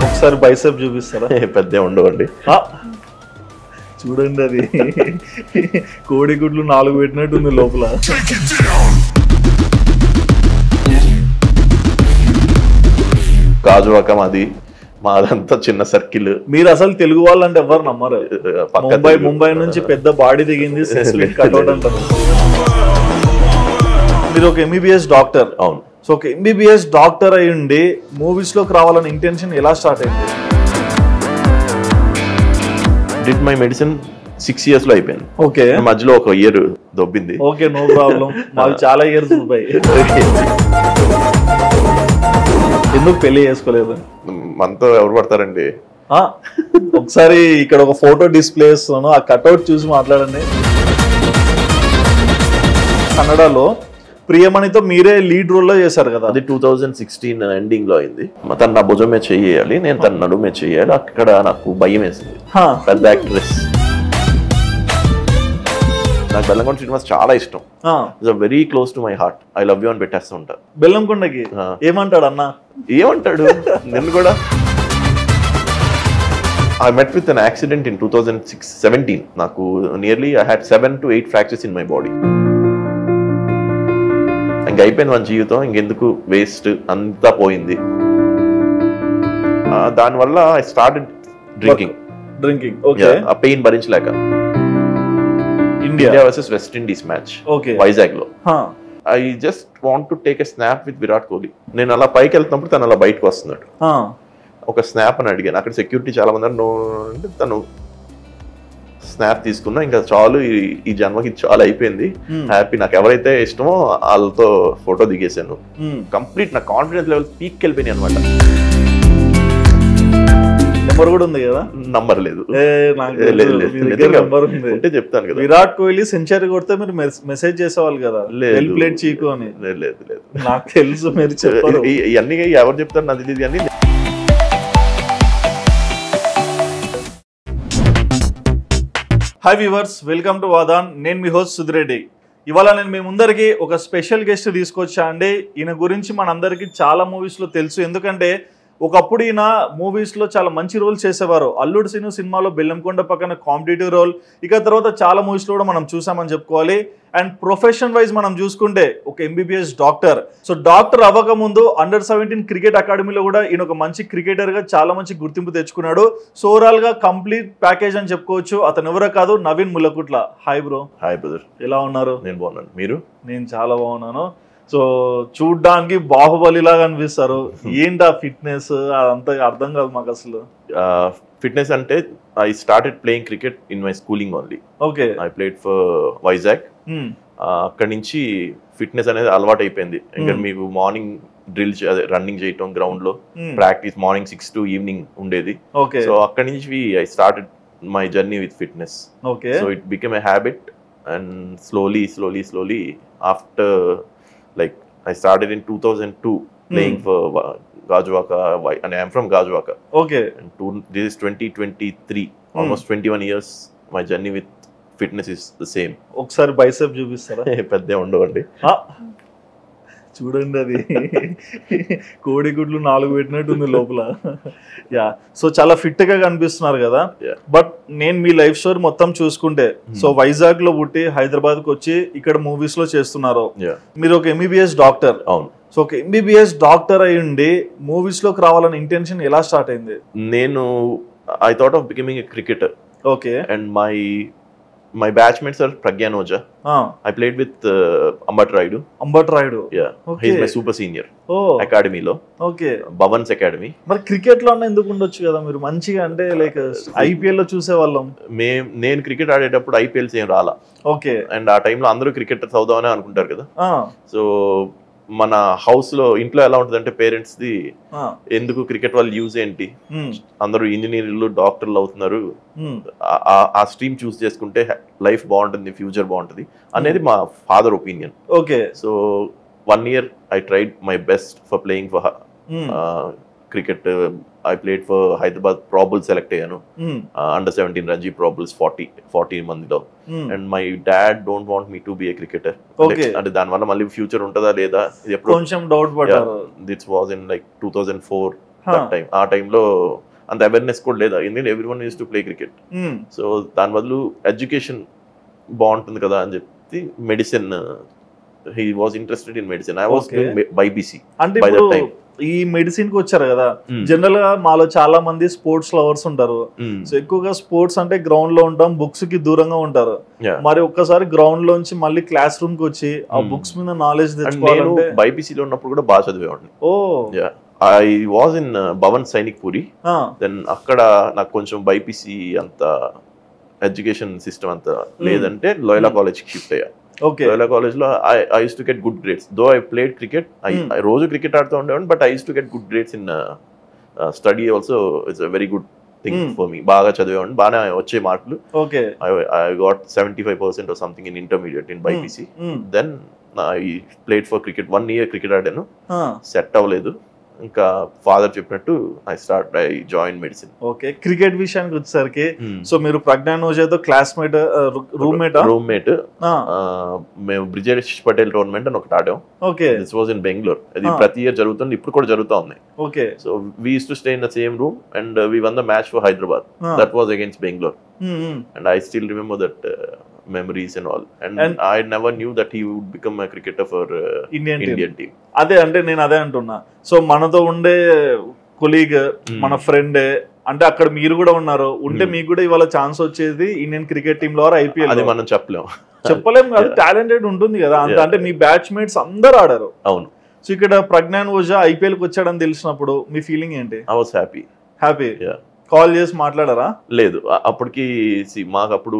ఒకసారి బైసెప్ చూపిస్తారా? పెద్ద ఉండవండి. చూడండి, అది కోడిగుడ్లు 4 పెట్టినట్టుంది లోపల. గాజువాక మాదంతా చిన్న సర్కిల్. మీరు అసలు తెలుగు వాళ్ళంటే ఎవరు నమ్మరు. ముంబై నుంచి పెద్ద బాడీ దిగింది, 6 feet కట్అవుట్ అంటారు. మీరు ఒక MBBS డాక్టర్. అవును. సో ఒక MBBS డాక్టర్ అయి ఉండి మూవీస్ లోకి రావాలని ఇంటెన్షన్ ఎలా స్టార్ట్ అయింది? డిడ్ మై మెడిసిన్ 6 years లో అయిపోయింది. ఓకే. మధ్యలో ఒక ఇయర్ దొబ్బింది. Okay, no problem. మాకు చాలా ఇయర్స్ దుబాయ్. ఎందుకు పెళ్లి చేసుకోలేదు? మనతో ఎవరు పడతారండి? ఒకసారి ఇక్కడ ఒక ఫోటో డిస్ప్లే ఇస్తాను, ఆ కట్అవుట్ చూసి మాట్లాడండి. కన్నడలో ప్రియమణితో మీరే లీడ్ రోల్ లో చేశారు కదా? అది 2016 ఎండింగ్ లో అయింది. తను నా భుజమే చెయ్యాలి, నేను తన నడుమే చెయ్యాలి. అక్కడ నాకు భయం వేసింది. పెద్ద యాక్ట్రెస్. నాకు బెల్లంకొండ శ్రీనివాస్ చాలా ఇష్టం. Very close to my heart. I love you అని పెట్టేస్తూ ఉంటా. బెల్లంకొండకి ఏమంటాడు అన్న? ఏమంటాడు? నేను కూడా I met with an accident in 2017. నాకు nearly I had 7 to 8 fractures in my body. ఇంక అయిపోయింది మన జీవితం, ఇంకెందుకు వేస్ట్, అంతా పోయింది. దానివల్ల ఐ స్టార్టెడ్ డ్రింకింగ్. ఓకే. ఆ పెయిన్ భరించలేక. India versus West Indies match Vizag లో. I just want to take a snap with Virat Kohli. నేను అలా పైకి వెళ్తున్నప్పుడు తను అలా బయటకు వస్తున్నాడు. ఒక స్నాప్ అని అడిగాను. అక్కడ సెక్యూరిటీ చాలా మంది అంటే తను స్నాప్ తీసుకున్నా. ఇంకా చాలు, ఈ జన్మకి చాలా అయిపోయింది, హ్యాపీ. నాకు ఎవరైతే ఇష్టమో వాళ్ళతో ఫోటో దిగేశాను. కంప్లీట్ నా కాన్ఫిడెన్స్ లెవెల్ పీక్ వెళ్ళిపోయినాయి అనమాట. నెంబర్ కూడా ఉంది కదా? నంబర్ లేదు. ఉంటే చెప్తాను కదా. విరాట్ కోహ్లీ సెంచరీ కొడితే మీరు మెసేజ్ చేసేవాళ్ళు కదా, ప్లేట్ చీకు అని. లేదు, నాకు తెలుసు, మీరు చెప్పారు. ఇవన్నీ ఎవరు చెప్తారు నాకు తెలియదు. కానీ హాయ్ వ్యూవర్స్, వెల్కమ్ టు వాదాన్. నేను మీ హోస్ట్ సుధిరెడ్డి. ఇవాళ నేను మీ ముందరికి ఒక స్పెషల్ గెస్ట్ తీసుకొచ్చా అండి. ఈయన గురించి మనందరికీ చాలా మూవీస్లో తెలుసు. ఎందుకంటే ఒకప్పుడు ఈయన మూవీస్లో చాలా మంచి రోల్ చేసేవారు. అల్లుడు సీను సినిమాలో బెల్లంకొండ పక్కన కాంపిటేటివ్ రోల్, ఇక తర్వాత చాలా మూవీస్లో కూడా మనం చూసామని చెప్పుకోవాలి. అండ్ ప్రొఫెషన్ వైజ్ మనం చూసుకుంటే ఒక MBBS డాక్టర్. సో డాక్టర్ అవ్వక ముందు అండర్-17 క్రికెట్ అకాడమీలో కూడా ఈయన ఒక మంచి క్రికెటర్గా చాలా మంచి గుర్తింపు తెచ్చుకున్నాడు. సో ఓవరాల్గా కంప్లీట్ ప్యాకేజ్ అని చెప్పుకోవచ్చు. అతను ఎవరో కాదు, Naveen Mullakutla. Hi bro. Hi brother. ఎలా ఉన్నారు? నేను బాగున్నాను, మీరు? నేను చాలా బాగున్నాను. సో చూడ్డానికి బాహుబలి లాగా అనిపిస్తారు. ఏంటి ఆ ఫిట్నెస్? అదంతా అర్థం కాదు మాకు అసలు. ఫిట్నెస్ అంటే I started playing cricket in my schooling only. Okay. I played for Vizag. అక్కడి నుంచి ఫిట్నెస్ అనేది అలవాటు అయిపోయింది. ఇంకా మీకు మార్నింగ్ డ్రిల్ రన్నింగ్ చేయటం, గ్రౌండ్ లో ప్రాక్టీస్ మార్నింగ్ 6 to ఈవినింగ్ ఉండేది. సో అక్కడి నుంచి I started my journey with fitness. So it become a habit and slowly after like I started in 2002 playing for Gajuwaka, and I am from Gajuwaka. Okay. And this is 2023, almost 21 years. My journey with fitness is the same. ఒకసారి bicep చూపిస్తారా? పెద్ద ఉండవండి. చూడండి, అది కోడిగుడ్లు 4 పెట్టినట్టుంది లోపల. Yeah, so చాలా fit గా కనిపిస్తున్నారు కదా. బట్ నేను మీ లైఫ్ స్టోరీ మొత్తం చూసుకుంటే, సో వైజాగ్ లో పుట్టి హైదరాబాద్ కు వచ్చి ఇక్కడ మూవీస్ లో చేస్తున్నారు. మీరు ఒక MBBS డాక్టర్. అవును. సో ఒక MBBS డాక్టర్ అయి ఉండి మూవీస్ లోకి రావాలని ఇంటెన్షన్ ఎలా స్టార్ట్ అయింది? నేను I thought of becoming a cricketer. Okay. And my batchmates are Pragyan Oja. I played with Ambat Raidu. Yeah. Okay. He's my super senior. Academy lo. Okay. Bhavan's Academy. మరి cricket లో అన్న ఎందుకు ఉండొచ్చు కదా మీరు మంచిగా? అంటే లైక్ IPL లో చూసేవాళ్ళం. నేను క్రికెట్ ఆడేటప్పుడు IPLs ఏం రాలా. ఓకే. అండ్ ఆ టైంలో అందరూ క్రికెటర్స్ అవుదామని అనుకుంటారు కదా. సో మన హౌస్ లో ఇంట్లో ఎలా ఉంటుందంటే పేరెంట్స్ ది ఎందుకు క్రికెట్ వాళ్ళు యూజ్ ఏంటి, అందరూ ఇంజనీర్లు డాక్టర్లు అవుతున్నారు, ఆ స్ట్రీమ్ చూస్ చేసుకుంటే లైఫ్ బాగుంటుంది, ఫ్యూచర్ బాగుంటుంది అనేది మా father opinion. Okay. So 1 year I tried my best for playing for cricket. I played for Hyderabad Pro Bowl select అయ్యాను under 17 Ranji Pro Bowls 40 మందిలో. And my dad don't want me to be a cricketer. అంటే దానివల్ల మళ్ళీ future ఉంటుందా లేదా కొంచెం doubt పడ్డారు. This was in like 2004 that time. ఆ టైంలో అంత అవేర్నెస్ కూడా లేదా, ఎందుకంటే everyone use to play cricket. So దాని బదులు ఎడ్యుకేషన్ బాగుంటుంది కదా అని చెప్పి medicine, he was interested in medicine. I was doing BPC అంటే ఇప్పుడు ఈ మెడిసిన్ కి వచ్చారు కదా, జనరల్ గా మాలో చాలా మంది స్పోర్ట్స్ లవర్స్ ఉంటారు. సో ఎక్కువగా స్పోర్ట్స్ అంటే గ్రౌండ్ లో ఉంటాం, బుక్స్ కి దూరంగా ఉంటారు. మరి ఒక్కసారి గ్రౌండ్ లోంచి మళ్ళీ క్లాస్ రూమ్ కి వచ్చి ఆ బుక్స్ మీద నాలెడ్జ్ తెచ్చుకోవాలంటే BPC లో ఉన్నప్పుడు కూడా బాగా చదివేవాడిని. I was in Bhavan Sainik Puri. Then అక్కడ నాకు కొంచెం BPC అంత ఎడ్యుకేషన్ సిస్టమ్ అంత లేదంటే లోయలా కాలేజ్ కి షిఫ్ట్ అయ్యా. లోయలా కాలేజ్ లో I used to get good grades. Though I played cricket, I రోజు క్రికెట్ ఆడుతూ ఉండేవాడిని, but I used to get good grades in study also. It's a very good thing for me. బాగా చదివేవాడిని, బాగానే వచ్చే మార్కులు. I got 75% or something in intermediate in BPC. Then I played for cricket. 1 year cricket ఆడాను, set అవ్వలేదు. ఇంకా father చెప్పినట్టు I join medicine. Okay, cricket విషయానికి వచ్చేసరికి సో మీరు ప్రజ్ఞాన్ ఓజాతో క్లాస్మేట్, రూమ్మేట్. మేము బ్రిజేష్ పటేల్ టోర్నమెంట్ అని ఒకటి ఆడాం. Okay, this was in Bengaluru. అది ప్రతి ఇయర్ జరుగుతుంది, ఇప్పుడు కూడా జరుగుతా ఉంది. Okay, so we use to stay in the same room and we won the match for Hyderabad. That was against Bengaluru. And I still remember that memories and all, and I never knew that he would become a cricketer for Indian team. అదే అంటే నేను అదే అంటున్నా. So మనతో ఉండే colleague, మన friend, అంటే అక్కడ మీరు కూడా ఉన్నారు, ఉంటే మీకు కూడా ఇవాళ ఛాన్స్ వచ్చేది ఇండియన్ క్రికెట్ టీమ్ లో IPL. అది మనం చెప్పలేం కాదు, టాలెంటెడ్ ఉంటుంది కదా అంత. అంటే మీ బ్యాట్స్మేట్స్ అందరూ ఆడారు. అవును. సో ఇక్కడ ప్రజ్ఞాన్ ఓజా IPL కి వచ్చాడని తెలిసినప్పుడు మీ ఫీలింగ్ ఏంటి? I was happy. కాల్ చేసి మాట్లాడారా? లేదు, అప్పటికి మాకు అప్పుడు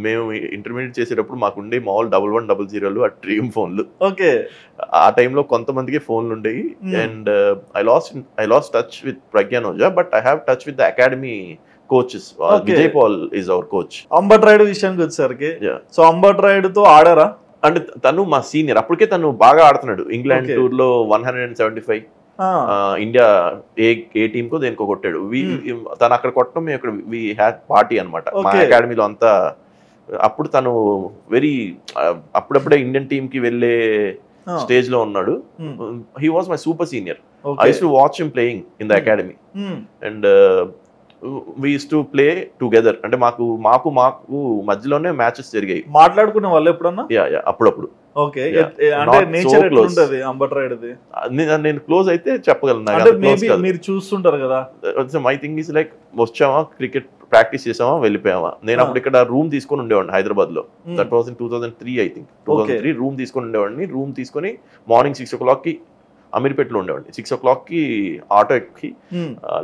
మేము ఇంటర్మీడియట్ చేసేటప్పుడు మాకుండే మామూలు 1100 ఆ డ్రీమ్ ఫోన్లు. ఓకే, ఆ టైంలో కొంతమందికి ఫోన్లు ఉండేవి. And I lost touch with Pragyan Ojha, but I have touch with the academy coaches. Vijay Paul is our coach. Ambati Rayudu విషయానికి వచ్చేసరికి, సో అంబట్ రాయుడు తో ఆడారా? అంటే తను మా సీనియర్, అప్పటికే తను బాగా ఆడుతున్నాడు. ఇంగ్లాండ్ టూర్ లో 175, ఇండియా ఏ టీమ్ కో దేనికో కొట్టాడు. తను అక్కడ కొట్టడం, మేము ఇక్కడ వి హ్యాడ్ పార్టీ అనమాట మా అకాడమీలో అంతా. అప్పుడు తను అప్పుడప్పుడే ఇండియన్ టీమ్ కి వెళ్ళే స్టేజ్ లో ఉన్నాడు. He was my super senior. I use to watch him playing in the academy and we used to play together. అంటే మాకు మధ్యలోనే మ్యాచెస్ జరిగాయి. మాట్లాడుకునే వాళ్ళు ఎప్పుడన్నా? అప్పుడప్పుడు. ఓకే, అంటే నేచర్ ఎట్లా ఉంటది అంబట్ రాయుడుది? నేను క్లోజ్ అయితే చెప్పగలను. అంటే మేబీ మీరు చూస్తుంటారు కదా. మై థింగ్ ఈస్ లైక్, వచ్చామా క్రికెట్ ప్రాక్టీస్ చేసామా వెళ్ళిపోయామా. నేను అప్పుడు ఇక్కడ రూమ్ తీసుకొని ఉండేవాడిని హైదరాబాద్ లో. That was in 2003 I think. 2003 room తీసుకొని ఉండేవాడిని. రూమ్ తీసుకొని మార్నింగ్ 6 o'clock కి అమీర్పేటలో ఉండేవాడిని. 6 o'clock కి ఆటో ఎక్కి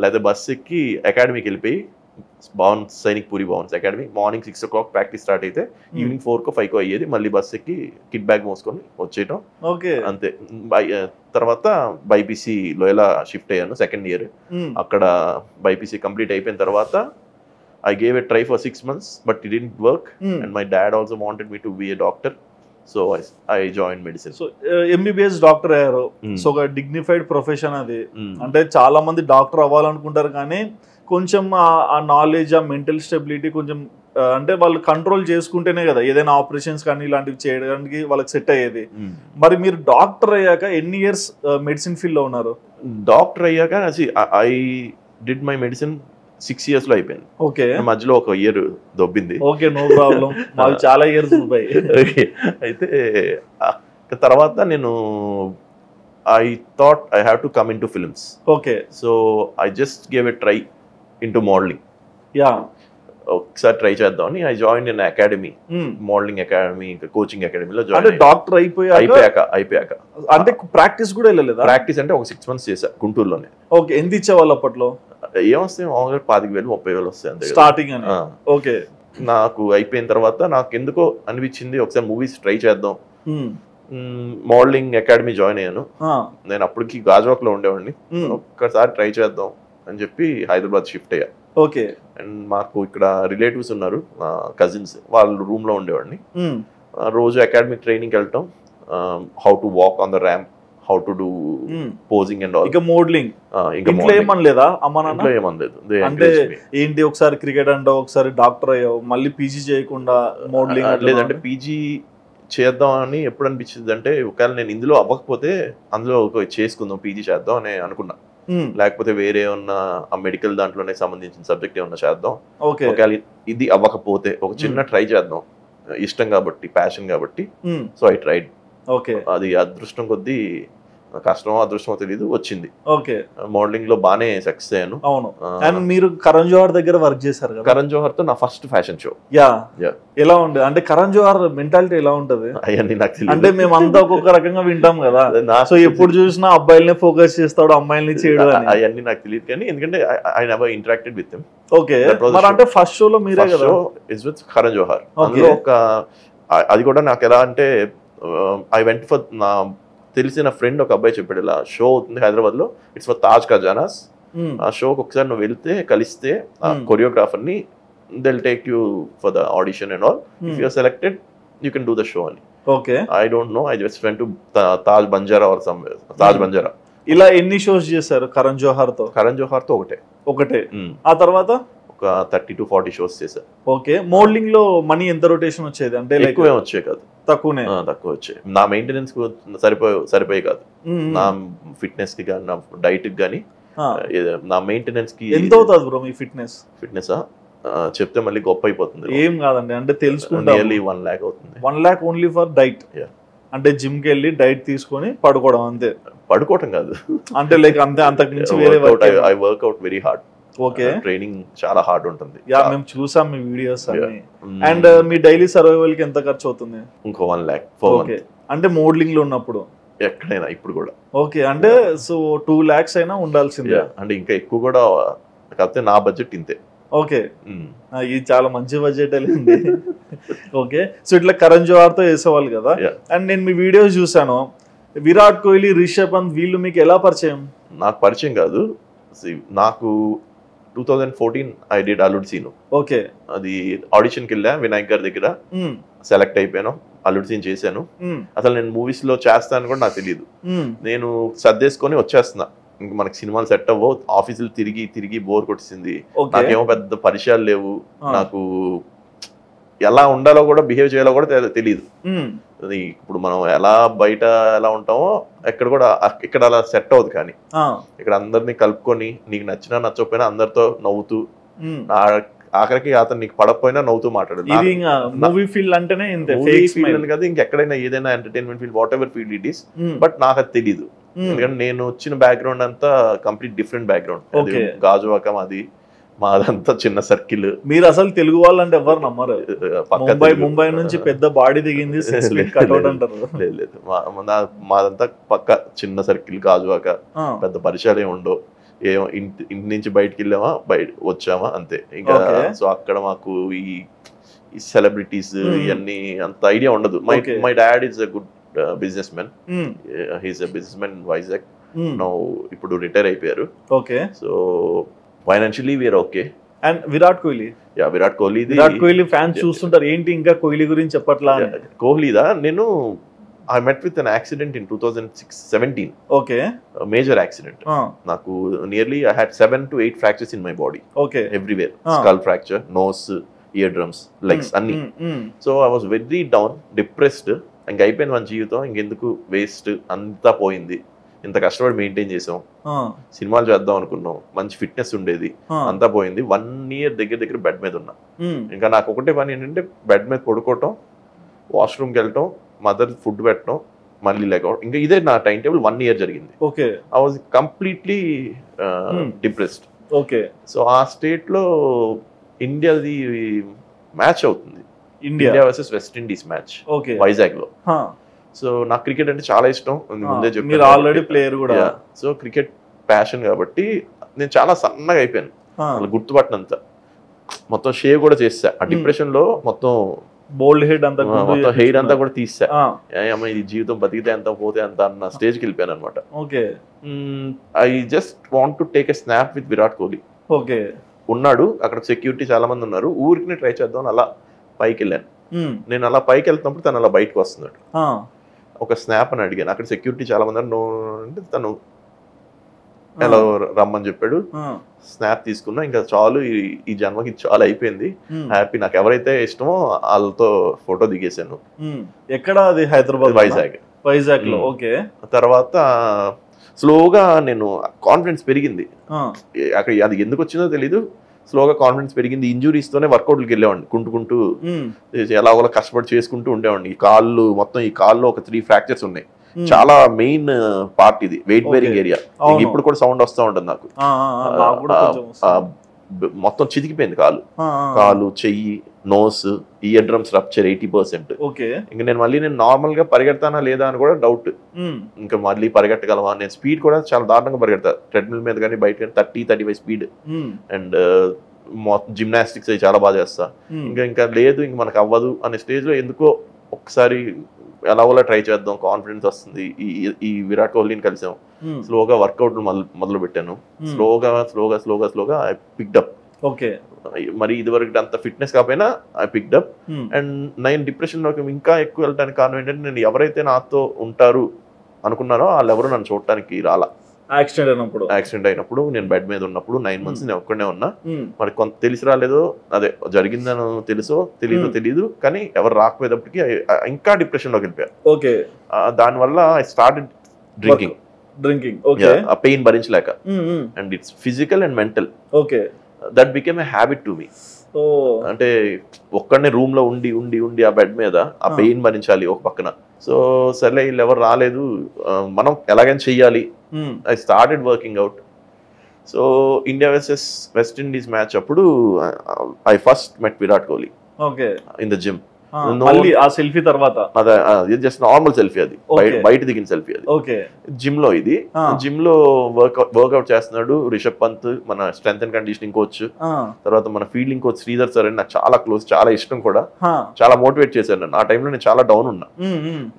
లేదా బస్ ఎక్కి అకాడమీకి వెళ్ళిపోయి, Bhavan Sainik puri Bhavan's academy, morning 6 o'clock practice start అయితే ఈవినింగ్ 4 5 అయ్యేది. మళ్ళీ బస్ ఎక్కి కిట్ బ్యాగ్ మోసుకొని వచ్చేయటం, అంతే. తర్వాత BPC లోయలా షిఫ్ట్ అయ్యాను సెకండ్ ఇయర్. అక్కడ BPC కంప్లీట్ అయిపోయిన తర్వాత I gave a try for 6 months, but it didn't work. And my dad also wanted me to be a doctor. So I joined medicine. So MBBS doctor అయ్యారు. So ఒక dignified profession అది. అంటే చాలా మంది doctor అవ్వాలనుకుంటారు, కానీ కొంచెం ఆ knowledge, ఆ మెంటల్ స్టెబిలిటీ కొంచెం, అంటే వాళ్ళు కంట్రోల్ చేసుకుంటేనే కదా ఏదైనా ఆపరేషన్స్ కానీ ఇలాంటివి చేయడానికి వాళ్ళకి సెట్ అయ్యేది. మరి మీరు డాక్టర్ అయ్యాక ఎన్ని ఇయర్స్ మెడిసిన్ ఫీల్డ్ లో ఉన్నారు? డాక్టర్ అయ్యాక I did my medicine 6 years లో అయిపోయింది. ఓకే, మధ్యలో ఒక ఇయర్ దొబ్బింది. Okay, no problem. మాకు చాలా ఇయర్స్ ఉన్నాయి. అయితే తర్వాత నేను I thought I have to come into films. Okay, so I just gave a try into modeling. ఒకసారి ట్రై చేద్దామని I joined in academy, modelling academy, coaching అకాడమీలో జాయిన్. అంటే డాక్టర్ అయిపోయాక అంటే ప్రాక్టీస్ కూడా వెళ్ళలేదా? ప్రాక్టీస్ అంటే ఒక 6 months చేశా గుంటూరులోనే. ఓకే, ఎంత ఇచ్చేవాళ్ళు అప్పట్లో? ఏమొస్తాయి, మామూలుగా 25,000 30,000 వస్తాయి అంతే స్టార్టింగ్ అని. ఓకే, నాకు అయిపోయిన తర్వాత నాకు ఎందుకో అనిపించింది ఒకసారి మూవీస్ ట్రై చేద్దాం. మోడలింగ్ అకాడమీ జాయిన్ అయ్యాను. నేను అప్పటికి గాజువాక్ లో ఉండేవాడిని. ఒక్కసారి ట్రై చేద్దాం అని చెప్పి హైదరాబాద్ షిఫ్ట్ అయ్యా. ఓకే, అండ్ మాకు ఇక్కడ రిలేటివ్స్ ఉన్నారు, కజిన్స్, వాళ్ళు రూమ్ లో ఉండేవాడిని. రోజు అకాడమిక్ ట్రైనింగ్ వెళ్ళటం, how to walk on the ramp, how to do posing and all. ఇక మోడలింగ్ ఇంట్లో ఏమనలేదా అమ్మ నాన్న? ఇంట్లో ఏమనలేదు. అంటే ఏంటి ఒకసారి క్రికెట్ అంటావు, ఒకసారి డాక్టర్ అయ్యావు, మళ్ళీ పీజీ చేయకుండా మోడలింగ్? లేదంటే పీజీ చేద్దాం అని ఎప్పుడు అనిపించింది అంటే, ఒకవేళ నేను ఇందులో అవ్వకపోతే అందులో చేసుకుందాం పీజీ చేద్దాం అని అనుకున్నా. లేకపోతే వేరే ఉన్న ఆ మెడికల్ దాంట్లోనే సంబంధించిన సబ్జెక్ట్ ఏమన్నా చేద్దాం. ఒకవేళ ఇది అవ్వకపోతే ఒక చిన్న ట్రై చేద్దాం, ఇష్టం కాబట్టి, ప్యాషన్ కాబట్టి. So I tried. అది అదృష్టం కొద్దీ, కష్టమో అదృష్టమో తెలియదు, వచ్చింది. మోడలింగ్ లో బానే సక్సెస్ అయ్యాను. అవును. అండ్ మీరు కరణ్ జోహార్ దగ్గర వర్క్ చేశారు కదా? కరణ్ జోహార్ తో నా ఫస్ట్ ఫ్యాషన్ షో. ఎలా ఉండేది? అంటే కరణ్ జోహార్ మెంటాలిటీ ఎలా ఉంటది? అవన్నీ నాకు తెలియదు. అంటే మేము అంతా ఒక్కొక్క రకంగా వింటాం కదా, సో ఎప్పుడు చూసినా అబ్బాయిలనే ఫోకస్ చేస్తాడు, అమ్మాయిల్ని చేయడం, అవన్నీ నాకు తెలియదు. కానీ ఎందుకంటే I never interacted with him. Okay. మరి అంటే ఫస్ట్ షోలో మీరే కదా? Is with Karan Johar. అందులో ఒక అది కూడా నాకు ఎలా అంటే, ఐ వెంట్ ఫర్, నా తెలిసిన ఫ్రెండ్ ఒక అబ్బాయి చెప్పాడు, ఇలా షో అవుతుంది హైదరాబాద్ లో, ఇట్స్ ఫర్ తాజ్ ఖజానాస్. ఆ షోకి ఒకసారి నువ్వు వెళ్తే కలిస్తే ఆ కొరియోగ్రాఫర్ ని, they will take you for the audition and all, if you are selected you can do the show అని. Okay. I don't know, I just went to Taj Banjara or some, Taj Banjara. ఇలా ఎన్ని షోస్ చేశారు కరణ్ జోహార్ తో? కరణ్ జోహార్ తో ఒకటే. ఆ తర్వాత ఒక 30 to 40 షోస్ చేశారు. ఓకే. మోడలింగ్ లో మనీ ఎంత రొటేషన్ వచ్చేది? అంటే ఎక్కువే వచ్చే కాదు, తక్కువ వచ్చాయి. నా మెయింటెనెన్స్ సరిపోయి కాదు, నా ఫిట్నెస్ కి కానీ, నా డైట్ కి కానీ, నా మెయింటెనెన్స్ కి. ఎంత అవుతుంది బ్రో మీ ఫిట్నెస్? చెప్తే మళ్ళీ గొప్ప అయిపోతుంది. ఏం కాదండి, అంటే తెలుసుకుంటే నియర్లీ 1 lakh అవుతుంది. 1 lakh ఓన్లీ ఫర్ డైట్? అంటే జిమ్ కి వెళ్ళి డైట్ తీసుకొని పడుకోవడం అంతే? పడుకోవటం కాదు, అంటే లైక్ అంతే, అంతకు మించి వేరే I work out very hard. Okay. Training చాలా హార్డ్ ఉంటుంది. మేము చూసాం మీ వీడియోస్ అన్ని. అండ్ మీ డైలీ సర్వైవల్ కి ఎంత ఖర్చు అవుతుంది? ఇంకో 1 lakh. ఓకే. అంటే మోడలింగ్ లో ఉన్నప్పుడు? ఎక్కడైనా ఇప్పుడు కూడా. ఓకే. అంటే సో 2 lakhs అయినా ఉండాల్సిందే. అంటే ఇంకా ఎక్కువ కూడా, కాకపోతే నా బడ్జెట్ ఇంతే. ఓకే. ఇది చాలా మంచి బడ్జెట్ అయింది. ఓకే. సో ఇట్లా కరణ్ జోహార్ తో వేసేవాళ్ళు కదా. అండ్ నేను మీ వీడియోస్ చూసాను, విరాట్ కోహ్లీ, రిషబ్ పంత్, వీళ్ళు మీకు ఎలా పరిచయం? నాకు పరిచయం కాదు, నాకు 2014 ఐ డిడ్ అల్లుడు సీను. ఓకే. అది ఆడిషన్కి వెళ్ళా వినాయక్ గారి దగ్గర, సెలెక్ట్ అయిపోయాను, అల్లుడు సీన్ చేశాను. అసలు నేను మూవీస్ లో చేస్తాను కూడా నాకు తెలియదు. నేను సర్దేసుకొని వచ్చేస్తున్నా, ఇంక మనకి సినిమాలు సెట్ అవ్వవు, ఆఫీసులు తిరిగి తిరిగి బోర్ కొట్టింది. నాకేమో పెద్ద పరిచయాలు లేవు, నాకు ఎలా ఉండాలో కూడా, బిహేవ్ చేయాలో కూడా తెలియదు. ఇప్పుడు మనం ఎలా బయట ఎలా ఉంటామో ఇక్కడ అలా సెట్ అవుతుంది. కానీ ఇక్కడ అందరినీ కలుపుకొని, నీకు నచ్చినా నచ్చకపోయినా అందరితో నవ్వుతూ, ఆఖరికి అతను నీకు పడకపోయినా నవ్వుతూ మాట్లాడాలి. మూవీ ఫీల్డ్ అంటేనే కదా, ఇంకెక్కడైనా ఏదైనా entertainment field, what ever field it is. But నాకు అది తెలీదు, ఎందుకంటే నేను వచ్చిన బ్యాక్గ్రౌండ్ అంతా కంప్లీట్ డిఫరెంట్ బ్యాక్గ్రౌండ్. గాజువాక మాదంతా చిన్న సర్కిల్. మీరు అసలు తెలుగు వాళ్ళంటే ఎవరు నమ్మరు. ముంబై నుంచి పెద్ద బాడీ దిగింది, లేదు, మాదంతా పక్క చిన్న సర్కిల్, గాజువాక. పెద్ద పరిచయాలు ఏమి ఉండవు, ఏమో ఇంటి నుంచి బయటకు వెళ్ళామా, వచ్చామా అంతే ఇంకా. సో అక్కడ మాకు ఈ సెలబ్రిటీస్ ఇవన్నీ అంత ఐడియా ఉండదు. My dad is a good business man, he's a business man Vizag. ఇప్పుడు రిటైర్ అయిపోయారు. Okay. So financially we're okay. And Virat Kohli? Virat Kohli fans చూస్తుంటారు, ఏంటి ఇంకా కోహ్లీ గురించి చెప్పట్లా? కోహ్లీదా, నేను I met with an accident in 2017. Okay. A major accident. Naku nearly I had 7 to 8 fractures in my body. Okay. Everywhere. Skull fracture, nose, eardrums, legs, anni. So I was very down, depressed. Inga ayipoyina మన జీవితం, ఇంకెందుకు waste, అంతా పోయింది. ఇంత కష్టపడి maintain చేసాం, సినిమాలు చేద్దాం అనుకున్నాం, మంచి ఫిట్నెస్ ఉండేది, అంతా పోయింది. 1 year దగ్గర బెడ్ మీద ఉన్నా. ఇంకా నాకు ఒకటే పని ఏంటంటే బెడ్ మీద పడుకోవటం, వాష్రూమ్కి వెళ్ళటం, మదర్ ఫుడ్ పెట్టడం, మళ్ళీ లేకపోవడం. ఇంకా ఇదే నా టైం టేబుల్. 1 year జరిగింది. I was completely depressed. So ఆ స్టేట్ లో ఇండియాది మ్యాచ్ అవుతుంది, India versus West Indies match Vizag లో. సో నాకు క్రికెట్ అంటే చాలా ఇష్టం, ముందే చెప్పాను, ఆల్రెడీ ప్లేయర్ కూడా. సో క్రికెట్ ప్యాషన్ కాబట్టి నేను చాలా సన్నగా అయిపోయాను, గుర్తుపట్టినంత. మొత్తం షేవ్ కూడా చేసా ఆ డిప్రెషన్ లో. మొత్తం బోల్డ్ హెడ్ అంతా, మొత్తం హెయిర్ అంతా కూడా తీసా. ఈ జీవితం బతికితే ఎంత పోతే అంత అన్న స్టేజ్కి వెళ్ళిపోయాను అనమాట. I just want to take a snap with Virat Kohli. ఉన్నాడు అక్కడ, సెక్యూరిటీ చాలా మంది ఉన్నారు, ఊరికి ట్రై చేద్దాం అలా పైకి వెళ్ళాను. నేను అలా పైకి వెళ్తున్నప్పుడు తను అలా బయటకు వస్తున్నాడు. ఒక స్నాప్ అని అడిగాను. అక్కడ సెక్యూరిటీ చాలా మంది నో అంటే తను ఎలా రమ్మని చెప్పాడు. స్నాప్ తీసుకున్నా, ఇంకా చాలు ఈ జన్మకి చాలా అయిపోయింది, హ్యాపీ. నాకు ఎవరైతే ఇష్టమో వాళ్ళతో ఫోటో దిగేశాను. ఎక్కడ అది? హైదరాబాద్, వైజాగ్ లో. ఓకే. తర్వాత స్లోగా నేను కాన్ఫిడెన్స్ పెరిగింది. అక్కడ అది ఎందుకు వచ్చిందో తెలీదు, స్లోగా కాన్ఫిడెన్స్ పెరిగింది. ఇంజురీస్ తోనే వర్కౌట్లకి వెళ్ళేవాడిని, కుంటూ ఎలా కష్టపడి చేసుకుంటూ ఉండేవాడిని. ఈ కాళ్ళు మొత్తం, ఈ కాల్లో ఒక 3 ఫ్రాక్చర్స్ ఉన్నాయి. చాలా మెయిన్ పార్ట్ ఇది, వెయిట్ బేరింగ్ ఏరియా. ఇప్పుడు కూడా సౌండ్ వస్తూ ఉంటుంది నాకు. మొత్తం చితికిపోయింది కాలు, చెయ్యి, నోస్, ఇయర్ డ్రమ్స్ రప్చర్ 80%. ఇంకా నేను నార్మల్ గా పరిగెడతానా లేదా అని కూడా డౌట్. ఇంకా మళ్ళీ పరిగెట్టగలవా? నేను స్పీడ్ కూడా చాలా దారుణంగా పరిగెడతా, ట్రెడ్మిల్ మీద కానీ బయట కానీ 30-35 స్పీడ్. అండ్ జిమ్నాస్టిక్స్ అవి చాలా బాగా చేస్తా. ఇంకా లేదు, ఇంక మనకు అవ్వదు అనే స్టేజ్ లో ఎందుకో ఒకసారి ఎలా ట్రై చేద్దాం, కాన్ఫిడెన్స్ వస్తుంది. ఈ విరాట్ కోహ్లీని కలిసాం, స్లోగా వర్కౌట్ మొదలు పెట్టాను. స్లోగా ఐ పిక్డ్ అప్. ఓకే. మరి ఇదివరకు అంత ఫిట్నెస్ కాకపోయినా ఐ పిక్డ్ అప్. అండ్ నేను డిప్రెషన్ లోకి ఇంకా ఎక్కువ వెళ్ళడానికి కారణం ఏంటంటే, నేను ఎవరైతే నాతో ఉంటారు అనుకున్నారో వాళ్ళెవరూ నన్ను చూడటానికి రాలా. యాక్సిడెంట్ అయినప్పుడు నేను బెడ్ మీద ఉన్నప్పుడు 9 months నేను ఒక్కడే ఉన్నా. మరి కొంత తెలిసి రాలేదో, అదే జరిగిందని తెలీదు, కానీ ఎవరు రాకపోయేటప్పటికి ఇంకా డిప్రెషన్ లోకి వెళ్ళిపోయా. ఓకే. దానివల్ల ఐ స్టార్టెడ్ డ్రింకింగ్. ఆ పెయిన్ భరించలేక. And it's physical and mental. Okay. That became a habit to me. అంటే ఒక్కడనే రూమ్ లో ఉండి ఆ బెడ్ మీద ఆ పెయిన్ భరించాలి ఒక పక్కన. సో సర్లే, వీళ్ళు ఎవరు రాలేదు, మనం ఎలాగైనా చెయ్యాలి. I started working out. So India versus West Indies match అప్పుడు I first met Virat Kohli in the gym. ఆ సెల్ఫీ తర్వాత అది జస్ట్ నార్మల్ సెల్ఫీ, అది బయట దిగిన సెల్ఫీ. అది జిమ్ లో, ఇది జిమ్ లో వర్కౌట్ చేస్తున్నాడు రిషబ్ పంత్, మన స్ట్రెంత్ అండ్ కండిషనింగ్ కోచ్. తర్వాత మన ఫీల్డింగ్ కోచ్ శ్రీధర్ సార్ అని నాకు చాలా క్లోజ్, చాలా ఇష్టం కూడా. చాలా మోటివేట్ చేశారు నన్ను. ఆ టైంలో నేను చాలా డౌన్ ఉన్నా.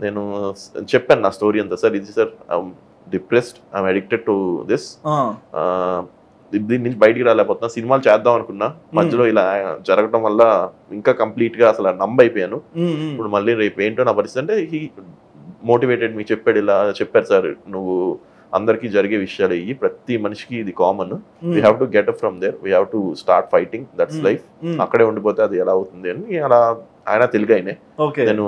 నేను చెప్పాను నా స్టోరీ అంతా. సార్ ఇది sir depressed, I'm addicted to this, దీని నుంచి బయటికి రాలేకపోతున్నా, సినిమాలు చేద్దాం అనుకున్నా, మధ్యలో ఇలా జరగడం వల్ల ఇంకా కంప్లీట్ గా అసలు అయిపోయాను. ఇప్పుడు మళ్ళీ రేపు ఏంటో నా పరిస్థితి అంటే, హీ మోటివేటెడ్ మీ, చెప్పారు సార్, నువ్వు అందరికీ జరిగే విషయాలు ఇవి, ప్రతి మనిషికి ఇది common, we have to get up from there, we have to start fighting, that's life. అక్కడే ఉండిపోతే అది ఎలా అవుతుంది అని అలా ఆయన తెలుగు ఆయనే. నేను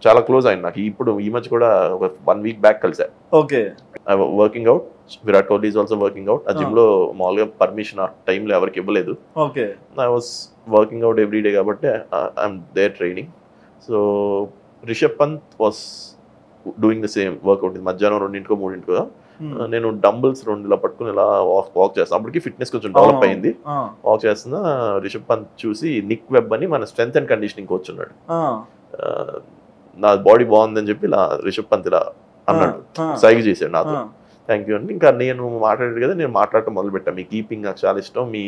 చాలా క్లోజ్ అయిన నాకు. ఇప్పుడు ఈ మధ్య కూడా ఒక 1 week బ్యాక్ కలిసా. Working out, Virat Kohli is also working out. ఆ జిమ్ లో మామూలుగా పర్మిషన్ ఆ టైంలో ఎవరికి ఇవ్వలేదు. I was working out every day కాబట్టి I'm there training. So Rishabh Pant was doing the same workout. మధ్యాహ్నం 2-3 నేను డంబుల్స్ 2 ఇలా పట్టుకుని ఇలా వాక్ చేస్తాను. అప్పటికి ఫిట్నెస్ కొంచెం డెవలప్ అయింది. వాక్ చేస్తున్నా రిషబ్ పంత్ చూసి, నిక్ వెబ్ అని మన స్ట్రెంత్ అండ్ కండిషనింగ్ కోచ్ ఉన్నాడు, నా బాడీ బాగుందని చెప్పి ఇలా రిషబ్ పంత్ ఇలా అన్నాడు, సైగ చేశాడు నాతో, థ్యాంక్ యూ అని. ఇంకా నేను మాట్లాడాడు కదా, నేను మాట్లాడటం మొదలు పెట్టాను. మీ కీపింగ్ నాకు చాలా ఇష్టం, మీ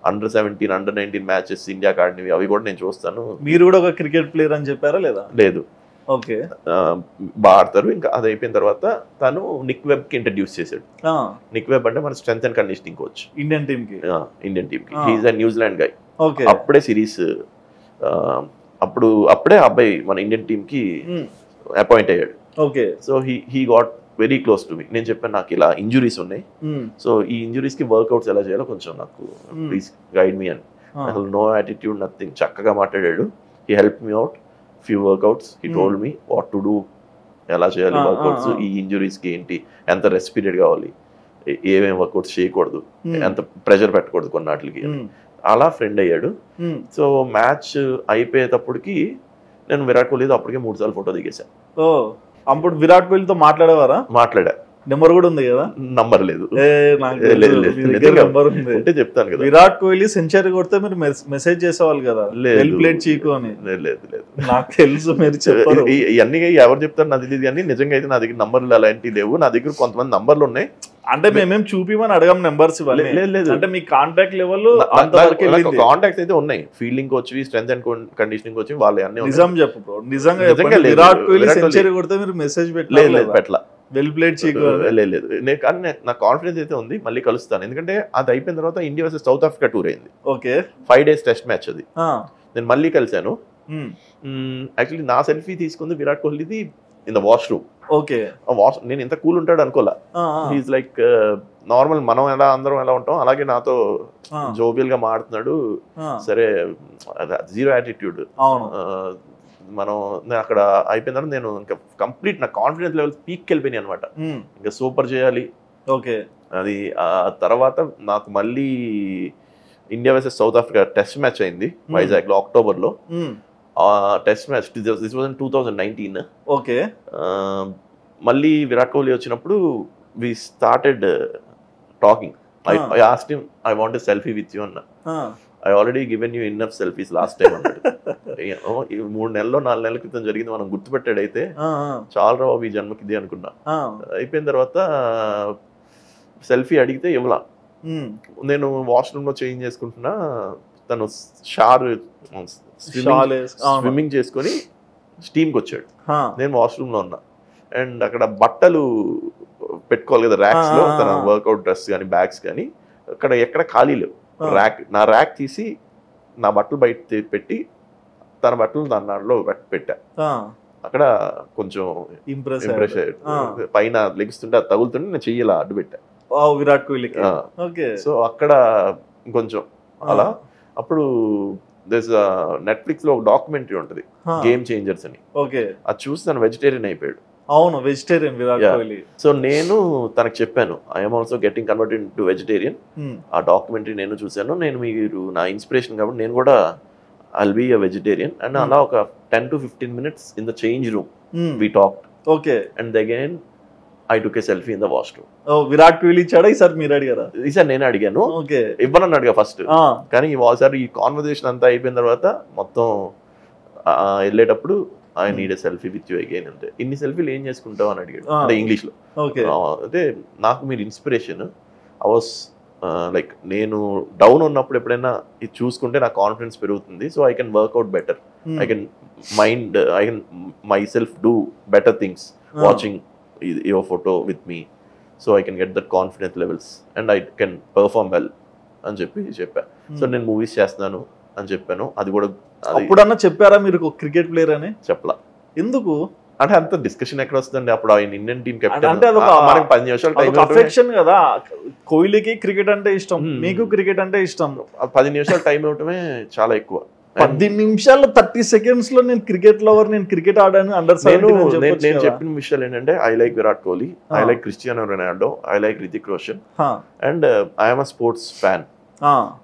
Under-17, Under-19 మ్యాచెస్ ఇండియాకి ఆడినవి అవి కూడా నేను చూస్తాను. మీరు కూడా ఒక క్రికెట్ ప్లేయర్ అని చెప్పారా లేదా? లేదు. ఓకే. బాగా ఆడతారు. ఇంకా అది అయిపోయిన తర్వాత తను నిక్ వెబ్ కి ఇంట్రడ్యూస్ చేశాడు. నిక్ వెబ్ అంటే మన strength and conditioning coach Indian team కి. హీఈస్ అ న్యూజిలాండ్ గై. అప్పుడే సిరీస్, అప్పుడే అబ్బాయి మన ఇండియన్ టీమ్ కి అపాయింట్ అయ్యాడు. So he got very close to me. నేను చెప్పాను నాకు ఇలా ఇంజురీస్ ఉన్నాయి, సో ఈ ఇంజురీస్ కి వర్కౌట్స్ ఎలా చేయాలో కొంచెం నాకు ప్లీజ్ గైడ్ మీ అని. అసలు నో యాటిట్యూడ్, నథింగ్, చక్కగా మాట్లాడాడు. He help me out few workouts. He told me what to do, ఎలా చేయాలి వర్కౌట్స్, ఈ ఇంజురీస్ కి ఏంటి, ఎంత రెస్ట్ పీరియడ్ కావాలి, ఏమేమి వర్కౌట్స్ చేయకూడదు, ఎంత ప్రెషర్ పెట్టకూడదు కొన్నాటికి. అలా ఫ్రెండ్ అయ్యాడు. సో మ్యాచ్ అయిపోయేటప్పటికి నేను విరాట్ కోహ్లీతో అప్పటికే 3 సార్లు ఫోటో దిగేశాను. అప్పుడు విరాట్ కోహ్లీతో మాట్లాడేవారా? మాట్లాడా. నెంబర్ కూడా ఉంది కదా? నంబర్ లేదు. అంటే చెప్తాను కదా, విరాట్ కోహ్లీ సెంచరీ కొడితే మీరు మెసేజ్ చేసేవాళ్ళు కదా, ప్లేట్ చీకు అని. లేదు నాకు తెలుసు, మీరు చెప్పారు. ఇవన్నీ ఎవరు చెప్తారు నాకు తెలియదు, కానీ నిజంగా అయితే నా దగ్గర నంబర్లు అలాంటివి లేవు. నా దగ్గర కొంతమంది నంబర్లు ఉన్నాయి. అంటే మేమేం చూపిమని అడగం నెంబర్స్. లేదు, అంటే మీ కాంటాక్ట్ లెవెల్ కాంటాక్ట్స్ అయితే ఉన్నాయి. Fielding coach, strength and conditioning coach, వాళ్ళు అన్ని. నిజం చెప్పు బ్రో, నిజంగా విరాట్ కోహ్లీ సెంచరీ కొడితే మీరు మెసేజ్ పెట్టలేదు? వెల్ ప్లేడ్ చీకు. లేదు, కానీ నా కాన్ఫిడెన్స్ అయితే ఉంది, మళ్ళీ కలుస్తాను. ఎందుకంటే అది అయిపోయిన తర్వాత India versus South Africa tour అయింది. 5 days టెస్ట్ మ్యాచ్ అది. నేను మళ్ళీ కలిశాను. యాక్చువల్లీ నా సెల్ఫీ తీసుకుంది విరాట్ కోహ్లీది ఇన్ ద వాష్రూమ్. ఓకే. నేను ఇంత కూల్ ఉంటాడు అనుకోలే. హీస్ లైక్ నార్మల్, మనం అందరం ఎలా ఉంటాం అలాగే నాతో జోబియల్ గా మాడుతున్నాడు. సరే, జీరో యాటిట్యూడ్. మనం అక్కడ అయిపోయిన తర్వాత నేను ఇంకా కంప్లీట్ నా కాన్ఫిడెన్స్ లెవెల్స్ పీక్ వెళ్ళిపోయినాయి అనమాట. ఇంకా సూపర్ చేయాలి. ఓకే. అది ఆ తర్వాత నాకు మళ్ళీ India versus South Africa test match అయింది వైజాగ్ లో అక్టోబర్ లో. Test match this was in 2019. Okay. మళ్ళీ విరాట్ కోహ్లీ వచ్చినప్పుడు we started talking. I asked him, I want a selfie with you అన్న. I already given you enough selfies last time అన్నాడు. 3 నెలల్లో 4 నెలల క్రితం జరిగింది మనం గుర్తుపెట్టాడైతే చాలా రావు ఈ జన్మకి ఇది అనుకున్నా. అయిపోయిన తర్వాత సెల్ఫీ అడిగితే ఇవ్వలా. నేను వాష్రూమ్ లో చేంజ్ చేసుకుంటున్నా, తను స్విమ్మింగ్ చేసుకొని స్టీమ్కి వచ్చాడు. నేను వాష్రూమ్ లో ఉన్నా అండ్ అక్కడ బట్టలు పెట్టుకోవాలి కదా ర్యాక్స్ లో, తన వర్కౌట్ డ్రెస్ కానీ బ్యాగ్స్ కానీ అక్కడ ఎక్కడ ఖాళీ లేవు. నా ర్యాక్ తీసి నా బట్టలు బయట పెట్టి తన బట్టలు దానిలో పెట్టా. అక్కడ కొంచెం ఇంప్రెస్ అయ్యాడు. పైన లెగిస్తుంటే అది తగులుతుంటే నేను చెయ్యాల అడ్డు పెట్టా విరాట్ కోహ్లీకి. సో అక్కడ కొంచెం అలా. అప్పుడు నెట్ఫ్లిక్స్ లో ఒక డాక్యుమెంటరీ ఉంటుంది గేమ్ చేంజర్స్ అని. అది చూసి తను వెజిటేరియన్ అయిపోయాడు. అవును, వెజిటేరియన్ విరాట్ కోహ్లీ. సో నేను తనకు చెప్పాను, I'm also getting converted to vegetarian. ఆ డాక్యుమెంటరీ నేను చూశాను, నేను మీరు నా ఇన్స్పిరేషన్ కాబట్టి నేను కూడా I'll be a vegetarian. And అలా ఒక 10 to 15 minutes in the change room we talked. Okay. And again I took a selfie in the washroom. Virat Kohli ఇచ్చాడా ఈసారి మీరు అడిగారా? ఈసారి నేను అడిగాను, ఇవ్వనన్నాడుగా ఫస్ట్. కానీ ఈసారి ఈ కాన్వర్సేషన్ అంతా అయిపోయిన తర్వాత మొత్తం వెళ్ళేటప్పుడు I need a selfie with you again అంటే, ఇన్ని సెల్ఫీలు ఏం చేసుకుంటావు అని అడిగాడు, అంటే ఇంగ్లీష్ లో. అంటే నాకు మీరు ఇన్స్పిరేషన్. ఐ వాస్ లైక్ నేను డౌన్ ఉన్నప్పుడు ఎప్పుడైనా ఇది చూసుకుంటే నా కాన్ఫిడెన్స్ పెరుగుతుంది. So I can work out better, I can myself do better things watching your photo with me. So I can get that confidence levels and I can perform well అని చెప్పా. So నేను movies చేస్తున్నాను అని చెప్పాను. అది కూడా అప్పుడన్నా చెప్పారా మీరు క్రికెట్ ప్లేయర్ అని? చెప్పలా. ఎందుకు అంటే అంత డిస్కషన్ ఎక్కడ వస్తుందండి? అప్పుడు ఆయన ఇండియన్ టీమ్ కెప్టెన్. అంటే 10 నిమిషాలు అఫెక్షన్ కదా, కోహ్లీకి క్రికెట్ అంటే ఇష్టం, మీకు క్రికెట్ అంటే ఇష్టం. 10 నిమిషాలు టైం ఇవ్వటమే చాలా ఎక్కువ. 10 నిమిషాలు 30 seconds లో నేను క్రికెట్ లవర్, నేను క్రికెట్ ఆడాను అండర్ 17. నేను చెప్పిన విషయాలు ఏంటంటే, I like Virat Kohli, I like Cristiano Ronaldo, I like Hrithik Roshan, and I'm a sports fan.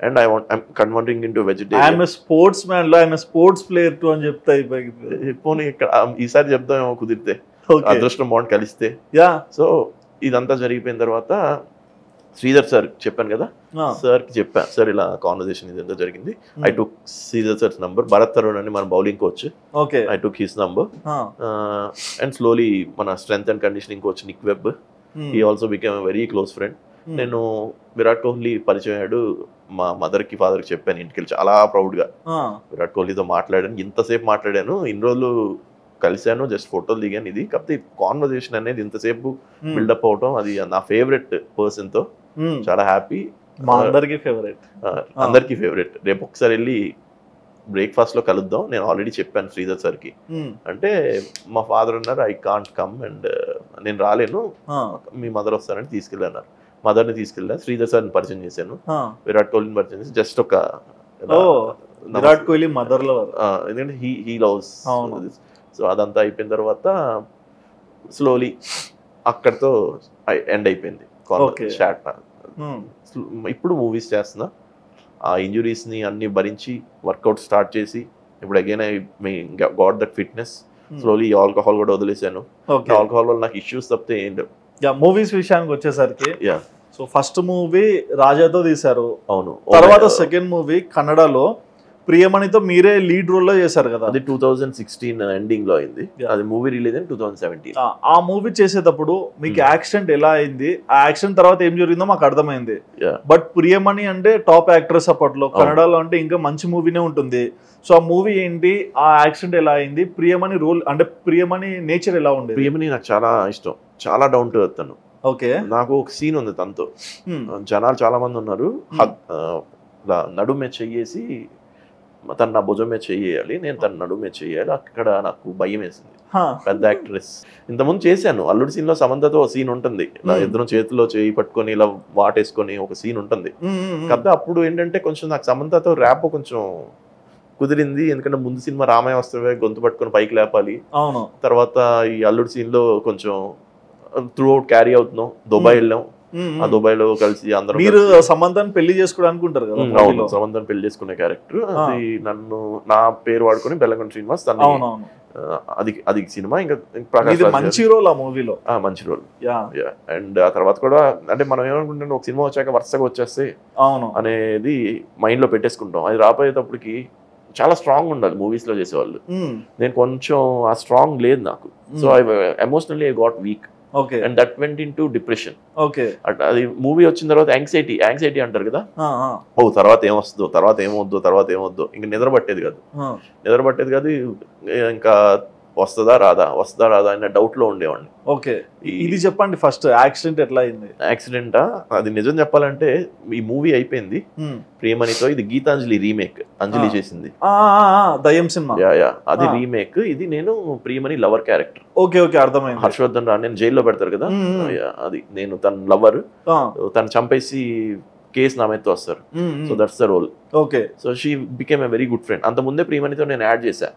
And I'm converting into vegetarian. I'm a sportsman lo, I'm a sports player too అని చెప్తా పోనీ ఈసారి చెప్దామేమో కుదిరితే, అదృష్టం బాగుండి కలిస్తే. సో ఇదంతా జరిగిపోయిన తర్వాత శ్రీధర్ సార్ చెప్పాను కదా, సార్ కి చెప్పాను, సార్ ఇలా కాన్వర్సేషన్ ఇదంతా జరిగింది. I took Sridhar sir's number, Bharat Arun అని మన bowling coach, I took his number and slowly మన strength and conditioning coach Nick Webb, he also became a very close friend. నేను విరాట్ కోహ్లీ పరిచయం అయ్యాడు, మా మదర్ కి ఫాదర్ కి చెప్పాను ఇంటికి వెళ్ళి, చాలా ప్రౌడ్ గా విరాట్ కోహ్లీతో మాట్లాడాను. ఇంతసేపు మాట్లాడాను, ఇన్ని రోజులు కలిశాను, జస్ట్ ఫోటోలు దిగాను. ఇది కాకపోతే కాన్వర్సేషన్ అనేది ఇంతసేపు బిల్డప్ అవటం, అది నా ఫేవరెట్ పర్సన్ తో చాలా హ్యాపీ. అందరికీ ఫేవరెట్. రేపు ఒకసారి వెళ్ళి బ్రేక్ఫాస్ట్ లో కలుద్దాం, నేను ఆల్రెడీ చెప్పాను శ్రీధర్ సార్ కి. అంటే మా ఫాదర్ అన్నారు, ఐ కాంట్ కమ్ అండ్ నేను రాలేను, మీ మదర్ వస్తారని తీసుకెళ్ళన్నారు. మదర్ ని తీసుకెళ్ళా, శ్రీధర్ సార్ ని పరిచయం చేశాను, విరాట్ కోహ్లీని పరిచయం చేసి జస్ట్ ఒక విరాట్ కోహ్లీ మదర్ లవర్, ఎందుకంటే హీ లవ్స్. సో అదంతా అయిపోయిన తర్వాత స్లోలీ అక్కడితో ఎండ్ అయిపోయింది. ఇప్పుడు మూవీస్ చేస్తున్నా, ఆ ఇంజురీస్ ని అన్ని భరించి వర్కౌట్ స్టార్ట్ చేసి ఇప్పుడు again I got that fitness. Slowly alcohol కూడా వదిలేసాను. ఆల్కహాల్ వల్ల నాకు ఇష్యూస్ తప్పితే ఏంటి. మూవీస్ విషయానికి వచ్చేసరికి, సో ఫస్ట్ మూవీ రాజాతో తీశారు, అవును. తర్వాత సెకండ్ మూవీ కన్నడలో ప్రియమణితో మీరే లీడ్ రోల్ లో చేశారు కదా, అది 2016 ఎండింగ్ లో అయింది. అది మూవీ రిలీజ్ అయిన 2017. ఆ మూవీ చేసేటప్పుడు మీకు యాక్సిడెంట్ ఎలా అయింది, ఆ యాక్సిడెంట్ తర్వాత ఏం జరిగిందో మాకు అర్థమైంది. బట్ ప్రియమణి అంటే టాప్ యాక్ట్రెస్ అప్పట్లో, కన్నడలో అంటే ఇంకా మంచి మూవీనే ఉంటుంది. సో ఆ మూవీ ఏంటి, ఆ యాక్సిడెంట్ ఎలా అయింది, ప్రియమణి రోల్ అంటే ప్రియమణి నేచర్ ఎలా ఉండేది? ప్రియమణి నాకు చాలా ఇష్టం, చాలా డౌన్ టు ఎర్త్ తను. ఓకే. నాకు ఒక సీన్ ఉంది తనతో, జనాలు చాలా మంది ఉన్నారు, నడుమే చెయ్యేసి తను నా భుజమే చెయ్యాలి, నేను తన నడుమే చెయ్యాలి, అక్కడ నాకు భయం వేసింది. పెద్ద యాక్ట్రెస్. ఇంతకుముందు చేశాను అల్లుడు సీన్ లో సమంతతో ఒక సీన్ ఉంటుంది, ఇలా ఇద్దరు చేతిలో చేయి పట్టుకొని ఇలా వాటేసుకొని ఒక సీన్ ఉంటుంది. కాకపోతే అప్పుడు ఏంటంటే కొంచెం నాకు సమంతతో ర్యాప్ కొంచెం కుదిరింది, ఎందుకంటే ముందు సినిమా రామయ్య వస్తే గొంతు పట్టుకొని పైకి లేపాలి, తర్వాత ఈ అల్లుడు సీన్ లో కొంచెం త్రూ అవుట్ క్యారీ అవుతున్నాం. దుబాయ్ వెళ్ళాం, ఆ దుబాయ్ లో కలిసి అందరూ మీరు సమంతాన్ని పెళ్లి చేసుకోవడానికి అనుకుంటారు కదా. అవును, సమంతాన్ని పెళ్లి చేసుకునే క్యారెక్టర్ అది. నన్ను నా పేరు వాడుకొని బెల్లంకొండ శ్రీనివాస్ తను, అది సినిమా. ఇంకా మంచి రోల్ ఆ మూవీలో, మంచి రోల్. అండ్ ఆ తర్వాత కూడా అంటే మనం ఏమనుకుంటాం, ఒక సినిమా వచ్చాక వరుసగా వచ్చేస్తే అనేది మైండ్ లో పెట్టేసుకుంటాం. అది రాబోయేటప్పటికి చాలా స్ట్రాంగ్ ఉండాలి మూవీస్ లో చేసేవాళ్ళు. నేను కొంచెం ఆ స్ట్రాంగ్ లేదు నాకు. So I emotionally I got week and that went in to depression. అది మూవీ వచ్చిన తర్వాత యాంగ్జైటీ అంటారు కదా, ఓ తర్వాత ఏమొస్తుందో, తర్వాత ఏమొద్దో ఇంకా నిద్ర పట్టేది కాదు. ఇంకా వస్తుందా రాదా అన్న డౌట్ లో ఉండేవాడిని. ఓకే, ఇది చెప్పండి ఫస్ట్, యాక్సిడెంట్ ఎట్లా అయింది? యాక్సిడెంటా, అది నిజం చెప్పాలంటే ఈ మూవీ అయిపోయింది ప్రియమణితో. ఇది గీతాంజలి రీమేక్, అంజలి చేసింది దయ్యం సినిమా. అది రీమేక్. ఇది నేను Priyamani lover character. Okay okay, అర్థమైంది. హర్షవర్ధన్ నేను జైల్లో పెడతారు కదా, అది నేను తన లవర్. తను చంపేసి కేసు నా మీదతో వస్తారు. So that's the role. Okay, so she became a very good friend. అంత ముందే ప్రియమణితో నేను యాడ్ చేశా,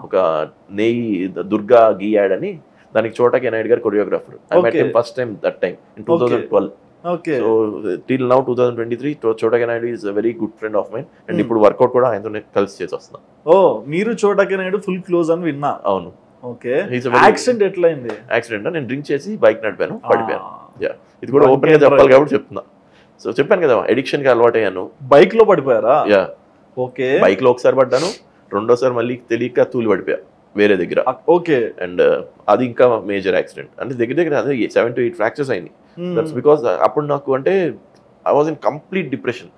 ఒక నెయ్యి దుర్గా గీ యాడ్ అని. దానికి చోటా కే నాయుడు గారు choreographer. I met him first time that time in 2012. So till now 2023 Chota K Naidu is a very good friend of mine. And ఇప్పుడు వర్కౌట్ కూడా ఆయనతో కలిసి చేసి వస్తున్నా. ఓ, మీరు చోటా కే నాయుడు ఫుల్ క్లోజ్ అని విన్నా. అవును. ఓకే, యాక్సిడెంట్ ఎట్లా అయింది? యాక్సిడెంట్ నేను డ్రింక్ చేసి బైక్ నడిపాను, పడిపోయాను. ఇది కూడా ఓపెన్ గా చెప్పాలి కాబట్టి చెప్తున్నా. సో చెప్పాను కదా, ఎడిక్షన్ కి అలవాటయ్యాను. బైక్ లో పడిపోయారా? ఓకే, బైక్ లో ఒకసారి పడ్డాను, రెండోసారి మళ్ళీ తెలియక తూలి పడిపోయా వేరే దగ్గర. ఓకే, అండ్ అది ఇంకా మేజర్ యాక్సిడెంట్. అంటే దగ్గర అదే 7 to 8 ఫ్రాక్చర్స్ అయినాయి. దట్స్ బికాస్ అప్పుడు నాకు అంటే I was in complete depression,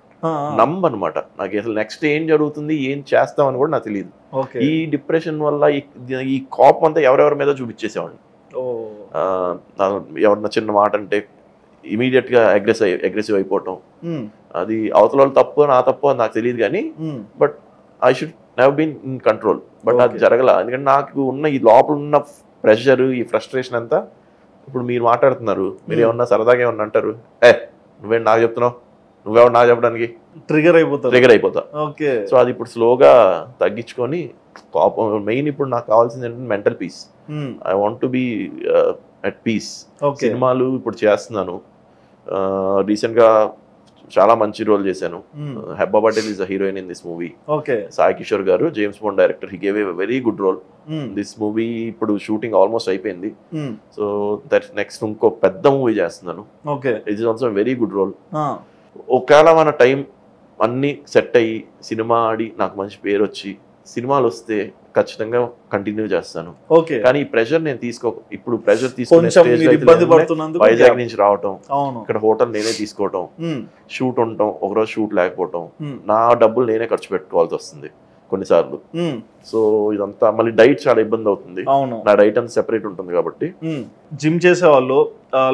నమ్ అనమాట. నాకు అసలు నెక్స్ట్ ఏం జరుగుతుంది, ఏం చేస్తామని కూడా నాకు తెలియదు. ఈ డిప్రెషన్ వల్ల ఈ కోపం అంతా ఎవరెవరి మీద చూపించేసేవాడిని. ఎవరన్నా చిన్న మాట అంటే ఇమీడియట్ గా అగ్రెసివ్ అయిపోవటం. అది అవతల వాళ్ళు తప్పు నా తప్పు అని నాకు తెలియదు కానీ, but I should have been in control. But అది జరగల. ఎందుకంటే నాకు ఉన్న ఈ లోపల ఉన్న ప్రెషర్, ఈ ఫ్రస్ట్రేషన్ అంతా, ఇప్పుడు మీరు మాట్లాడుతున్నారు, మీరు ఏమన్నా సరదాగా ఏమన్నా అంటారు, నువ్వేం నాకు చెప్తున్నావు, నువ్వెవరు నాకు చెప్పడానికి, ట్రిగర్ అయిపోతా. సో అది ఇప్పుడు స్లోగా తగ్గించుకొని కోపం మెయిన్. ఇప్పుడు నాకు కావాల్సింది ఏంటంటే mental peace. I want to be at peace. సినిమాలు ఇప్పుడు చేస్తున్నాను. రీసెంట్ గా చాలా మంచి రోల్ చేశాను. Hebah Patel is the heroine in this movie. Sai Kishore గారు, James Bond director, he gave a very good role. This movie ఇప్పుడు షూటింగ్ ఆల్మోస్ట్ అయిపోయింది. సో దట్ నెక్స్ట్ ఇంకో పెద్ద మూవీ చేస్తున్నాను. It is also very good role. ఒకవేళ మన టైం అన్ని సెట్ అయ్యి సినిమా ఆడి నాకు మంచి పేరు వచ్చి సినిమాలు వస్తే ఖచ్చితంగా కంటిన్యూ చేస్తాను. కానీ ఈ ప్రెషర్ నేను ఇప్పుడు ప్రెషర్ తీసుకునే వైజాగ్ నుంచి రావటం, ఇక్కడ హోటల్ నేనే తీసుకోవటం, షూట్ ఉండటం, ఒకరోజు షూట్ లేకపోవటం, నా డబ్బులు నేనే ఖర్చు పెట్టుకోవాల్సి వస్తుంది కొన్నిసార్లు. సో ఇదంతా మళ్ళీ డైట్ చాలా ఇబ్బంది అవుతుంది. నా డైట్ అంతా సెపరేట్ ఉంటుంది కాబట్టి. జిమ్ చేసే వాళ్ళు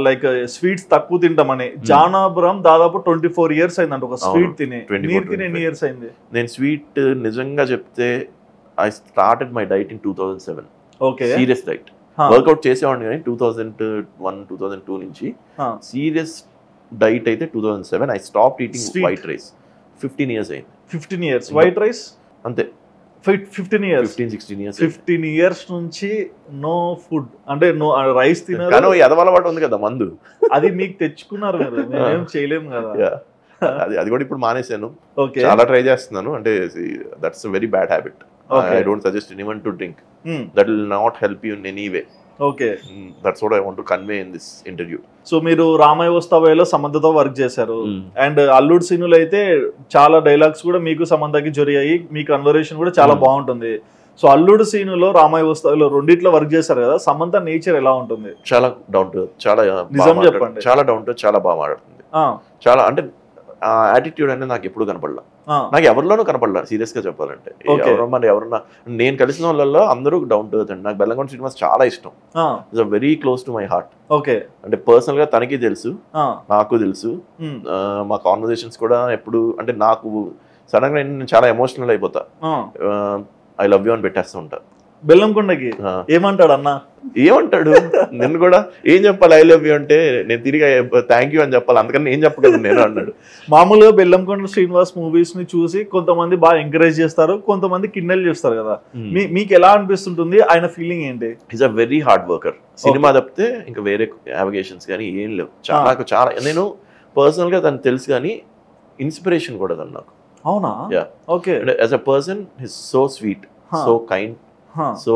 లైక్ స్వీట్స్ తక్కువ తింటామని, జానాపురం దాదాపు 24 years అయిందంట ఒక స్వీట్ తిని. ఎన్ని ఇయర్స్ అయింది? నేను స్వీట్ నిజంగా చెప్తే I started my diet in 2007. Serious diet workout చేసేవాడిని కానీ 2001-2002 నుంచి. సీరియస్ డైట్ అయితే 2007. I stopped eating white rice. 15 years అయింది. 15 years వైట్ రైస్ అంతే. 15 years 15 years నుంచి నో ఫుడ్, అంటే నో రైస్ తినారు. కానీ ఎదవలవాటు ఉంది కదా మందు, అది మీకు తెచ్చుకున్నారు కదా, మేమేం చేయలేము కదా. అది కూడా ఇప్పుడు మానేశాను. చాలా ట్రై చేస్తున్నాను. అంటే that's very bad habit. I don't suggest anyone to drink. That will not help you in any way. That's what I want to convey in this interview. So మీరు రామయ్య వస్తావేలో సమంతతో వర్క్ చేశారు. అండ్ అల్లుడు సీనులు అయితే చాలా dialogues కూడా మీకు సమంతకి జరిగాయి. మీ conversation కూడా చాలా బాగుంటుంది. సో అల్లుడు సీనులో రామయ్య వస్తావేలో రెండిట్లో వర్క్ చేశారు కదా, సమంత నేచర్ ఎలా ఉంటుంది? చాలా డౌన్ టు, చాలా నిజం చెప్పండి. చాలా డౌన్ టు, చాలా బాగా మాట్లాడుతుంది. చాలా అంటే యాటిట్యూడ్ అనేది నాకు ఎప్పుడు కనపడలా, నాకు ఎవరిలోనూ కనపడలా సీరియస్ గా చెప్పాలంటే. ఎవరన్నా నేను కలిసిన వాళ్ళలో అందరూ డౌన్ టు ఎర్త్ అండి. నాకు బెల్లంకొండ శ్రీనివాస్ చాలా ఇష్టం. It's very close to my heart. అంటే పర్సనల్ గా తనకి తెలుసు, నాకు తెలుసు. మా కాన్వర్సేషన్స్ కూడా ఎప్పుడు అంటే నాకు సడన్ గా నేను చాలా ఎమోషనల్ అయిపోతా. ఐ లవ్ యూ అని పెట్టేస్తూ ఉంటా. బెల్లంకొండకి ఏమంటాడు అన్న? ఏమంటాడు, నిన్ను కూడా ఏం చెప్పాలి ఐ లవ్ యూ అంటే నేను తిరిగి థ్యాంక్ యూ అని చెప్పాలి, అందుకని ఏం చెప్పగలను నేను అన్నాడు. మామూలుగా బెల్లంకొండ శ్రీనివాస్ మూవీస్ ని చూసి కొంతమంది బాగా ఎంకరేజ్ చేస్తారు, కొంతమంది కిన్నెల్ చేస్తారు కదా, మీకు ఎలా అనిపిస్తుంటుంది? ఆయన ఫీలింగ్ ఏంటి? Is a very hard worker. Cinema తప్పితే ఇంకా వేరే అవిగేషన్స్ కానీ ఏం లేవు. నాకు చాలా, నేను పర్సనల్ గా తను తెలుసు కానీ ఇన్స్పిరేషన్ కూడా తను నాకు. అవునా? Okay. As a person he's so sweet, so kind, so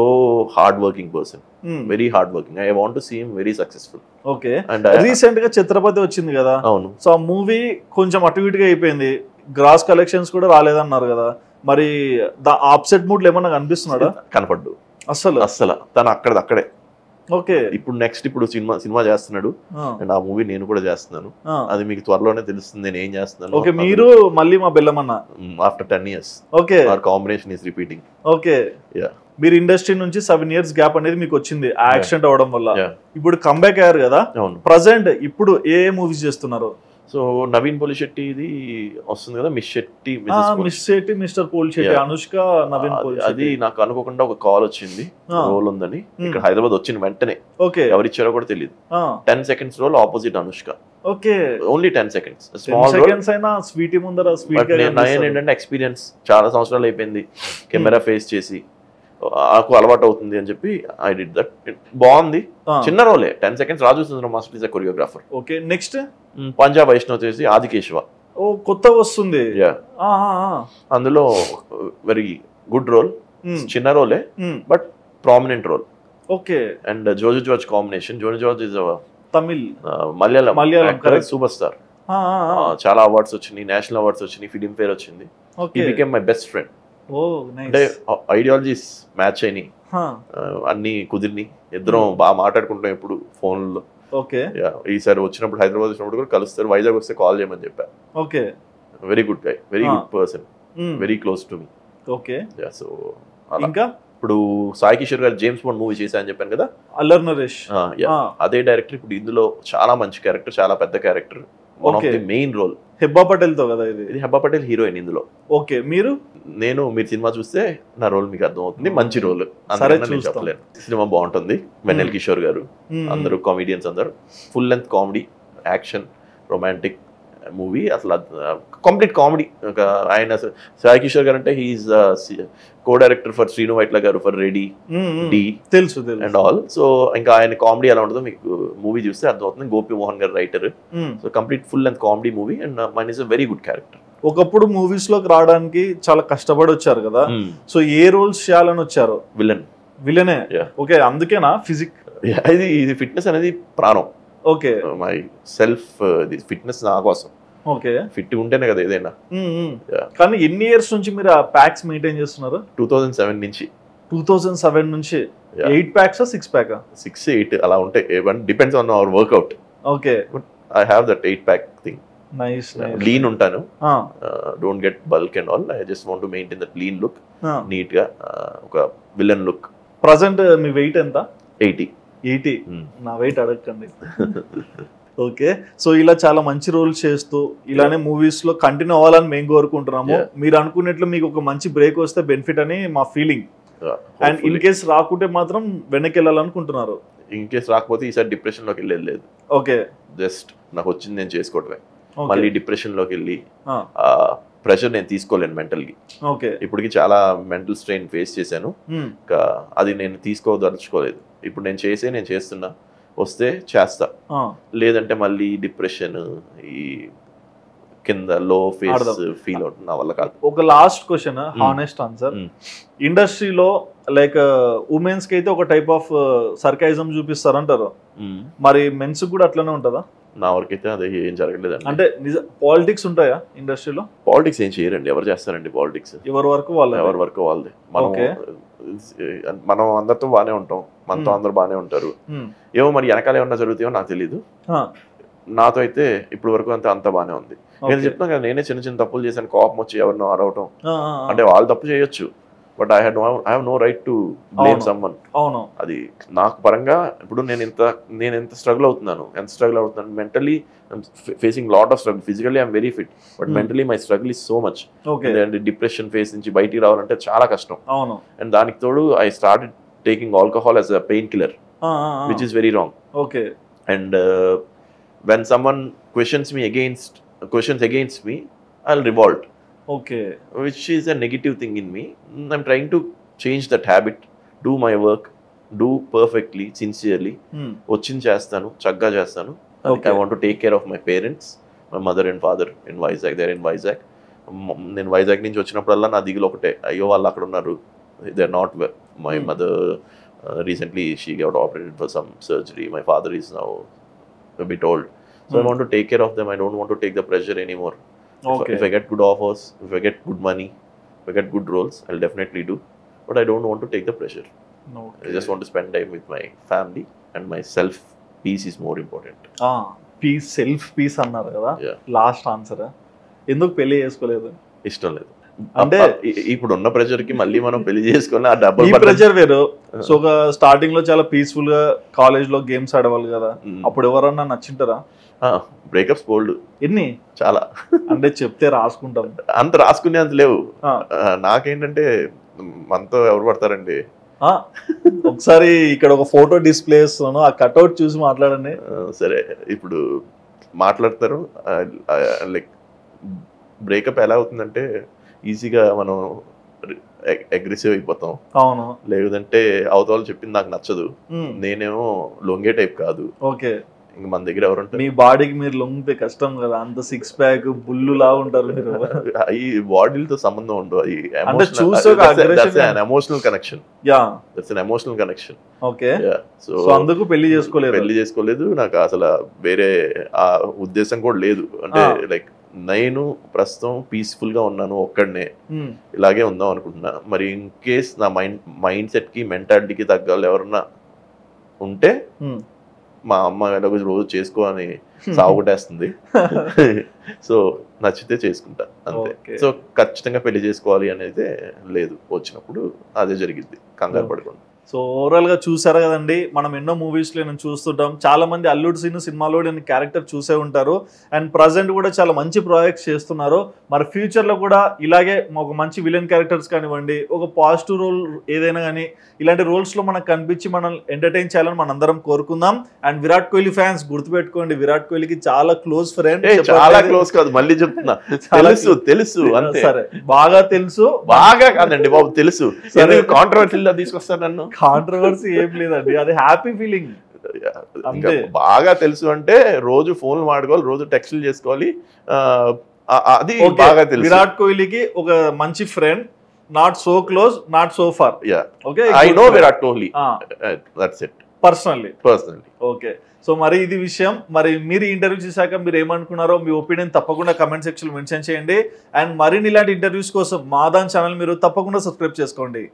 hard working person, very hard working. I want to see him very successful. Okay. And recent గా ఛత్రపతి వచ్చింది కదా. అవును. సో ఆ మూవీ కొంచెం అటు ఇటుగా అయిపోయింది, గ్రాస్ కలెక్షన్స్ కూడా రాలేదన్నారు కదా, మరి ఆప్సెట్ మూడ్ ఏమన్నా కనిపిస్తున్నాడా? కనపడ్డు అస్సలు తను అక్కడే. ఓకే. ఇప్పుడు నెక్స్ట్ సినిమా చేస్తున్నాడు అండ్ ఆ మూవీ నేను కూడా చేస్తున్నాను. అది మీకు త్వరలోనే తెలుస్తుంది నేను ఏం చేస్తున్నాను. ఓకే. మీరు మళ్ళీ మా బెల్లమన్న after 10 years. Okay. our combination is repeating. Okay. మీరు ఇండస్ట్రీ నుంచి 7 years గ్యాప్ అనేది మీకు వచ్చింది యాక్సిడెంట్ అవడం వల్ల. ఇప్పుడు కంబ్యాక్ అయ్యారు కదా, ప్రెసెంట్ ఇప్పుడు ఏ మూవీస్ చేస్తున్నారు? సో నవీన్ పోలిశెట్టిది వస్తుంది కదా, మిస్ శెట్టి మిస్టర్ పోలిశెట్టి, అనుష్క, నవీన్ పోలిశెట్టి. అది నాకు అనుకోకుండా ఒక కాల్ వచ్చింది, రోల్ ఉందని. ఇక్కడ హైదరాబాద్ వచ్చిన వెంటనే ఎవరిచ్చారో కూడా తెలియదు. 10 seconds role, opposite Anushka. Okay. Only 10 seconds. అయినా స్వీటీ ముందర స్వీట్. ఏంటంటే ఎక్స్పీరియన్స్ చాలా సంవత్సరాలు అయిపోయింది కెమెరా ఫేస్ చేసి, నాకు అలవాటు అవుతుంది అని చెప్పి ఐ డిడ్ దట్. బాగుంది, చిన్న రోలే, 10 seconds. Raju Sundaram master is a choreographer. Okay. Next Panja Vaishnav చేసి ఆదికేశవ. ఓ కొత్త వస్తుంది. అందులో వెరీ గుడ్ రోల్, చిన్న రోలే but prominent role. Okay. And Joju George combination. Joju George is Tamil Malayalam super star. చాలా అవార్డ్స్ వచ్చినాయి, నేషనల్ అవార్డ్స్ వచ్చినాయి, ఫిలిం ఫేర్ వచ్చింది. He became my best friend. అంటే ఐడియాలజీస్ మ్యాచ్ అయినాయి, అన్ని కుదిరిని, ఇద్దరం బాగా మాట్లాడుకుంటాం ఎప్పుడు ఫోన్లో. ఓకే. ఈసారి వచ్చినప్పుడు, హైదరాబాద్ వచ్చినప్పుడు కూడా కలుస్తారు, వైజాగ్ వస్తే కాల్ చేయమని చెప్పా. Okay. Very good guy, very good person, very close to me. Okay. So ఇంకా ఇప్పుడు సాయి కిషోర్ గారు జేమ్స్ బాండ్ మూవీ చేశారని చెప్పాను కదా, అల్లరి నరేష్. అదే డైరెక్టర్ ఇప్పుడు ఇందులో చాలా మంచి క్యారెక్టర్, చాలా పెద్ద character, one of the main role. Hebah Patel తో కదా ఇది? హెబ్బా పటేల్ హీరోయిన్ ఇందులో. ఓకే. మీరు సినిమా చూస్తే నా రోల్ మీకు అర్థం అవుతుంది, మంచి రోల్. చెప్పలేను, సినిమా బాగుంటుంది. వెన్నెల కిషోర్ గారు, అందరూ కామెడియన్స్, అందరూ full length comedy, action, romantic movie. అసలు కంప్లీట్ కామెడీ. ఆయన సాయి కిషోర్ గారు అంటే he's co director for Srinu Vaitla గారు ఫర్ రెడీ, డి, తెలుసు అండ్ ఆల్. సో ఇంకా ఆయన కామెడీ ఎలా ఉంటుందో మీకు మూవీ చూస్తే అర్థమవుతుంది. గోపి మోహన్ గారు writer. So complete full length comedy movie and mine is a very good character. ఒకప్పుడు మూవీస్ లోకి రావడానికి చాలా కష్టపడి వచ్చారు కదా, సో ఏ రోల్స్ చేయాలని వచ్చారు? విలనే. ఓకే. అందుకేనా ఫిజిక్? ఇది ఫిట్నెస్ అనేది ప్రాణం. ఓకే. మై సెల్ఫ్ ఫిట్నెస్ నా కోసం. ఓకే. ఫిట్ ఉంటేనే కదా ఏదైనా. కానీ ఎన్ని ఇయర్స్ నుంచి మీరు ఆ ప్యాక్స్ మెయింటైన్ చేస్తున్నారు? 2007 నుంచి. 2007 నుంచి 8 packs 6 pack? 6, 8 అలా ఉంటాయి. Depends on our workout. Okay. I have that 8 pack thing. Nice. Lean ఉంటాను, don't get bulk and all. I just want to maintain that lean look, neat గా ఒక విలన్ లుక్. ప్రెజెంట్ మీ weight ఎంత? 80. నా wait అడగండి. Okay. So ఇలా చాలా మంచి రోల్స్ చేస్తూ ఇలానే మూవీస్ లో కంటిన్యూ అవ్వాలని మేము కోరుకుంటున్నాము. మీరు అనుకున్నట్లు మీకు ఒక మంచి బ్రేక్ వస్తే బెనిఫిట్ అని మా ఫీలింగ్. అండ్ ఇన్ కేస్ రాకుంటే మాత్రం వెనక్కి వెళ్ళాలనుకుంటున్నారు? ఇన్ కేస్ రాకపోతే ఈసారి డిప్రెషన్ లోకి వెళ్ళేది లేదు. ఓకే. జస్ట్ నాకు వచ్చింది నేను చేసుకోవటమే. మళ్ళీ డిప్రెషన్ లోకి వెళ్ళి ప్రెషర్ నేను తీసుకోలేను మెంటల్కి. ఓకే. ఇప్పటికి చాలా మెంటల్ స్ట్రెయిన్ ఫేస్ చేశాను, అది నేను తీసుకోదలుచుకోలేదు. ఇప్పుడు నేను చేస్తున్నా, వస్తే చేస్తా, లేదంటే మళ్ళీ డిప్రెషన్, ఈ కింద లో ఫేస్ ఫీల్ అవుతుంది, నా వల్ల కాదు. ఒక లాస్ట్ క్వశ్చన్, హానెస్ట్ ఆన్సర్. ఇండస్ట్రీలో లైక్ ఉమెన్స్ కి అయితే ఒక టైప్ ఆఫ్ సర్కైజం చూపిస్తారంటారు, మరి మెన్స్ కూడా అట్లనే ఉంటుందా? నా వరకైతే అదే ఏం జరగలేదు. అంటే పాలిటిక్స్ ఉంటాయా ఇండస్ట్రీలో? పాలిటిక్స్ ఏం చేయరండి, ఎవరు చేస్తారండి పాలిటిక్స్? ఎవరి వరకు వాళ్ళదే. మనం అందరితో బానే ఉంటాం, మనతో అందరు బానే ఉంటారు. ఏమో మరి వెనకాల ఏమన్నా జరుగుతాయో నాకు తెలీదు. నాతో అయితే ఇప్పటి వరకు అంత బానే ఉంది. నేను చెప్తాను కదా, నేనే చిన్న చిన్న తప్పులు చేశాను, కోపం వచ్చి ఎవరినో అరవటం. అంటే వాళ్ళు తప్పు చేయొచ్చు, but I have no right to blame someone. అవును, అది నాకు పరంగా ఇప్పుడు నేను ఎంత స్ట్రగుల్ అవుతున్నాను, mentally facing lot of struggle. Physically I'm very fit, but mentally my struggle is so much. Depression face నుంచి బయటికి రావాలంటే చాలా కష్టం. అవును, అండ్ దానికి తోడు I started taking alcohol as a pain killer, which is very wrong. Okay. And when someone questions against me, I'll revolt. Okay. Which is a negative thing in me. I'm trying to change that habit, do my work, do perfectly, sincerely. Vachin chestanu, chagga chestanu. I want to take care of my parents, my mother and father in Vizag. They're in Vizag. నేను వైజాగ్ నుంచి వచ్చినప్పుడల్లా నా దిగులు ఒకటే, అయ్యో వాళ్ళు అక్కడ ఉన్నారు, they are not well. My mother recently she got operated for some surgery. My father is now a bit old, so I want to take care of them. I don't want to take the pressure anymore. If I get good offers, if I get good money, if I get good roles, I'll definitely do, but I don't want to take the pressure. I just want to spend time with my family, and my self peace is more important. Peace, self peace annaru kada, last answer. ఎందుకు పెళ్లి చేసుకోలేదు? ఇష్టం లేదు అంటే ఇప్పుడు ఉన్న pressure కి మళ్ళీ మనం పెళ్లి చేసుకుని ఆ డబుల్ ప్రెషర్ వేరు. సో ఒక స్టార్టింగ్ లో చాలా పీస్ఫుల్ గా కాలేజ్ లో గేమ్స్ ఆడేవాళ్ళు కదా, అప్పుడు ఎవరన్నా నచ్చింటారా? బ్రేకప్స్ బోల్డ్. ఎన్ని? చాలా. అంటే చెప్తే రాసుకుంటాం, అంత రాసుకునే అంత లేవు. నాకేంటంటే మనతో ఎవరు పడతారండి. ఒకసారి ఇక్కడ ఒక ఫోటో డిస్ప్లే చేస్తున్నాను, ఆ కట్అవుట్ చూసి మాట్లాడండి. సరే, ఇప్పుడు మాట్లాడతారు. లైక్ బ్రేకప్ ఎలా అవుతుందంటే ఈజీగా మనం అగ్రెసివ్ అయిపోతాం. అవును. లేదంటే అవతల చెప్పింది నాకు నచ్చదు, నేనేమో లొంగే టైప్ కాదు. ఓకే. ఇంక మన దగ్గర ఎవరుంటారు? మీ బాడీకి మీరు లొంగితే కష్టం కదా, అంత సిక్స్ ప్యాక్ బుల్లు లాగా ఉంటారు మీరు. ఈ బాడీలతో సంబంధం ఉండదు, అది emotional connection. That's N emotional connection. Okay. So అందుకు పెళ్లి చేసుకోలేదు. నాకు అసలు వేరే ఆ ఉద్దేశం కూడా లేదు. అంటే లైక్ నేను ప్రస్తుతం పీస్ఫుల్ గా ఉన్నాను, ఒక్కడనే ఇలాగే ఉందాం అనుకుంటున్నా. మరి ఇన్ కేస్ నా మైండ్ సెట్ కి మెంటాలిటీకి తగ్గాలి ఎవరన్నా ఉంటే, మా అమ్మ ఎలాగో రోజు చేసుకో అని సాగుకొట్టేస్తుంది. సో నచ్చితే చేసుకుంటా అంతే. సో ఖచ్చితంగా పెళ్లి చేసుకోవాలి అనేది లేదు, వచ్చినప్పుడు అదే జరిగింది, కంగారు పడకుండా. సో ఓవరాల్ గా చూసారా కదండి, మనం ఎన్నో మూవీస్ లో నేను చూస్తుంటాం. చాలా మంది అల్లుడు సీన్ సినిమాలో నేను క్యారెక్టర్ చూసే ఉంటారు. అండ్ ప్రజెంట్ కూడా చాలా మంచి ప్రాజెక్ట్స్ చేస్తున్నారు. మరి ఫ్యూచర్ లో కూడా ఇలాగే ఒక మంచి విలన్ క్యారెక్టర్స్ కానివ్వండి, ఒక పాజిటివ్ రోల్ ఏదైనా కానీ ఇలాంటి రోల్స్ లో మనకు కనిపించి మనం ఎంటర్టైన్ చేయాలని మనందరం కోరుకుందాం. అండ్ విరాట్ కోహ్లీ ఫ్యాన్స్ గుర్తుపెట్టుకోండి, విరాట్ కోహ్లీకి చాలా క్లోజ్ ఫ్రెండ్. చాలా క్లోజ్ కాదు, మళ్ళీ చెప్తున్నా, తెలుసు అంతే. సరే, బాగా తెలుసు. బాగా కాదండి బాబు, తెలుసు. కాంట్రవర్సీలో తీసుకొస్తారు నన్ను. కాంట్రవర్సీ ఏం లేదండి, అది హ్యాపీ ఫీలింగ్. బాగా తెలుసు అంటే రోజు ఫోన్లు మాట్లాడుకోవాలి, రోజు టెక్స్ట్లు చేసుకోవాలి, అది బాగా తెలుసు. విరాట్ కోహ్లీకి ఒక మంచి friend, not so close, not so far. Okay, I know Virat Kohli, that's it. Personally. Okay. So మరి ఇది విషయం. మరి మీరు ఇంటర్వ్యూ చేశాక మీరు ఏమనుకున్నారో మీ ఒపీనియన్ తప్పకుండా కమెంట్ సెక్షన్ లో మెన్షన్ చేయండి. అండ్ మరిన్ని ఇలాంటి ఇంటర్వ్యూస్ కోసం మాదాన్ ఛానల్ మీరు తప్పకుండా సబ్స్క్రైబ్ చేసుకోండి.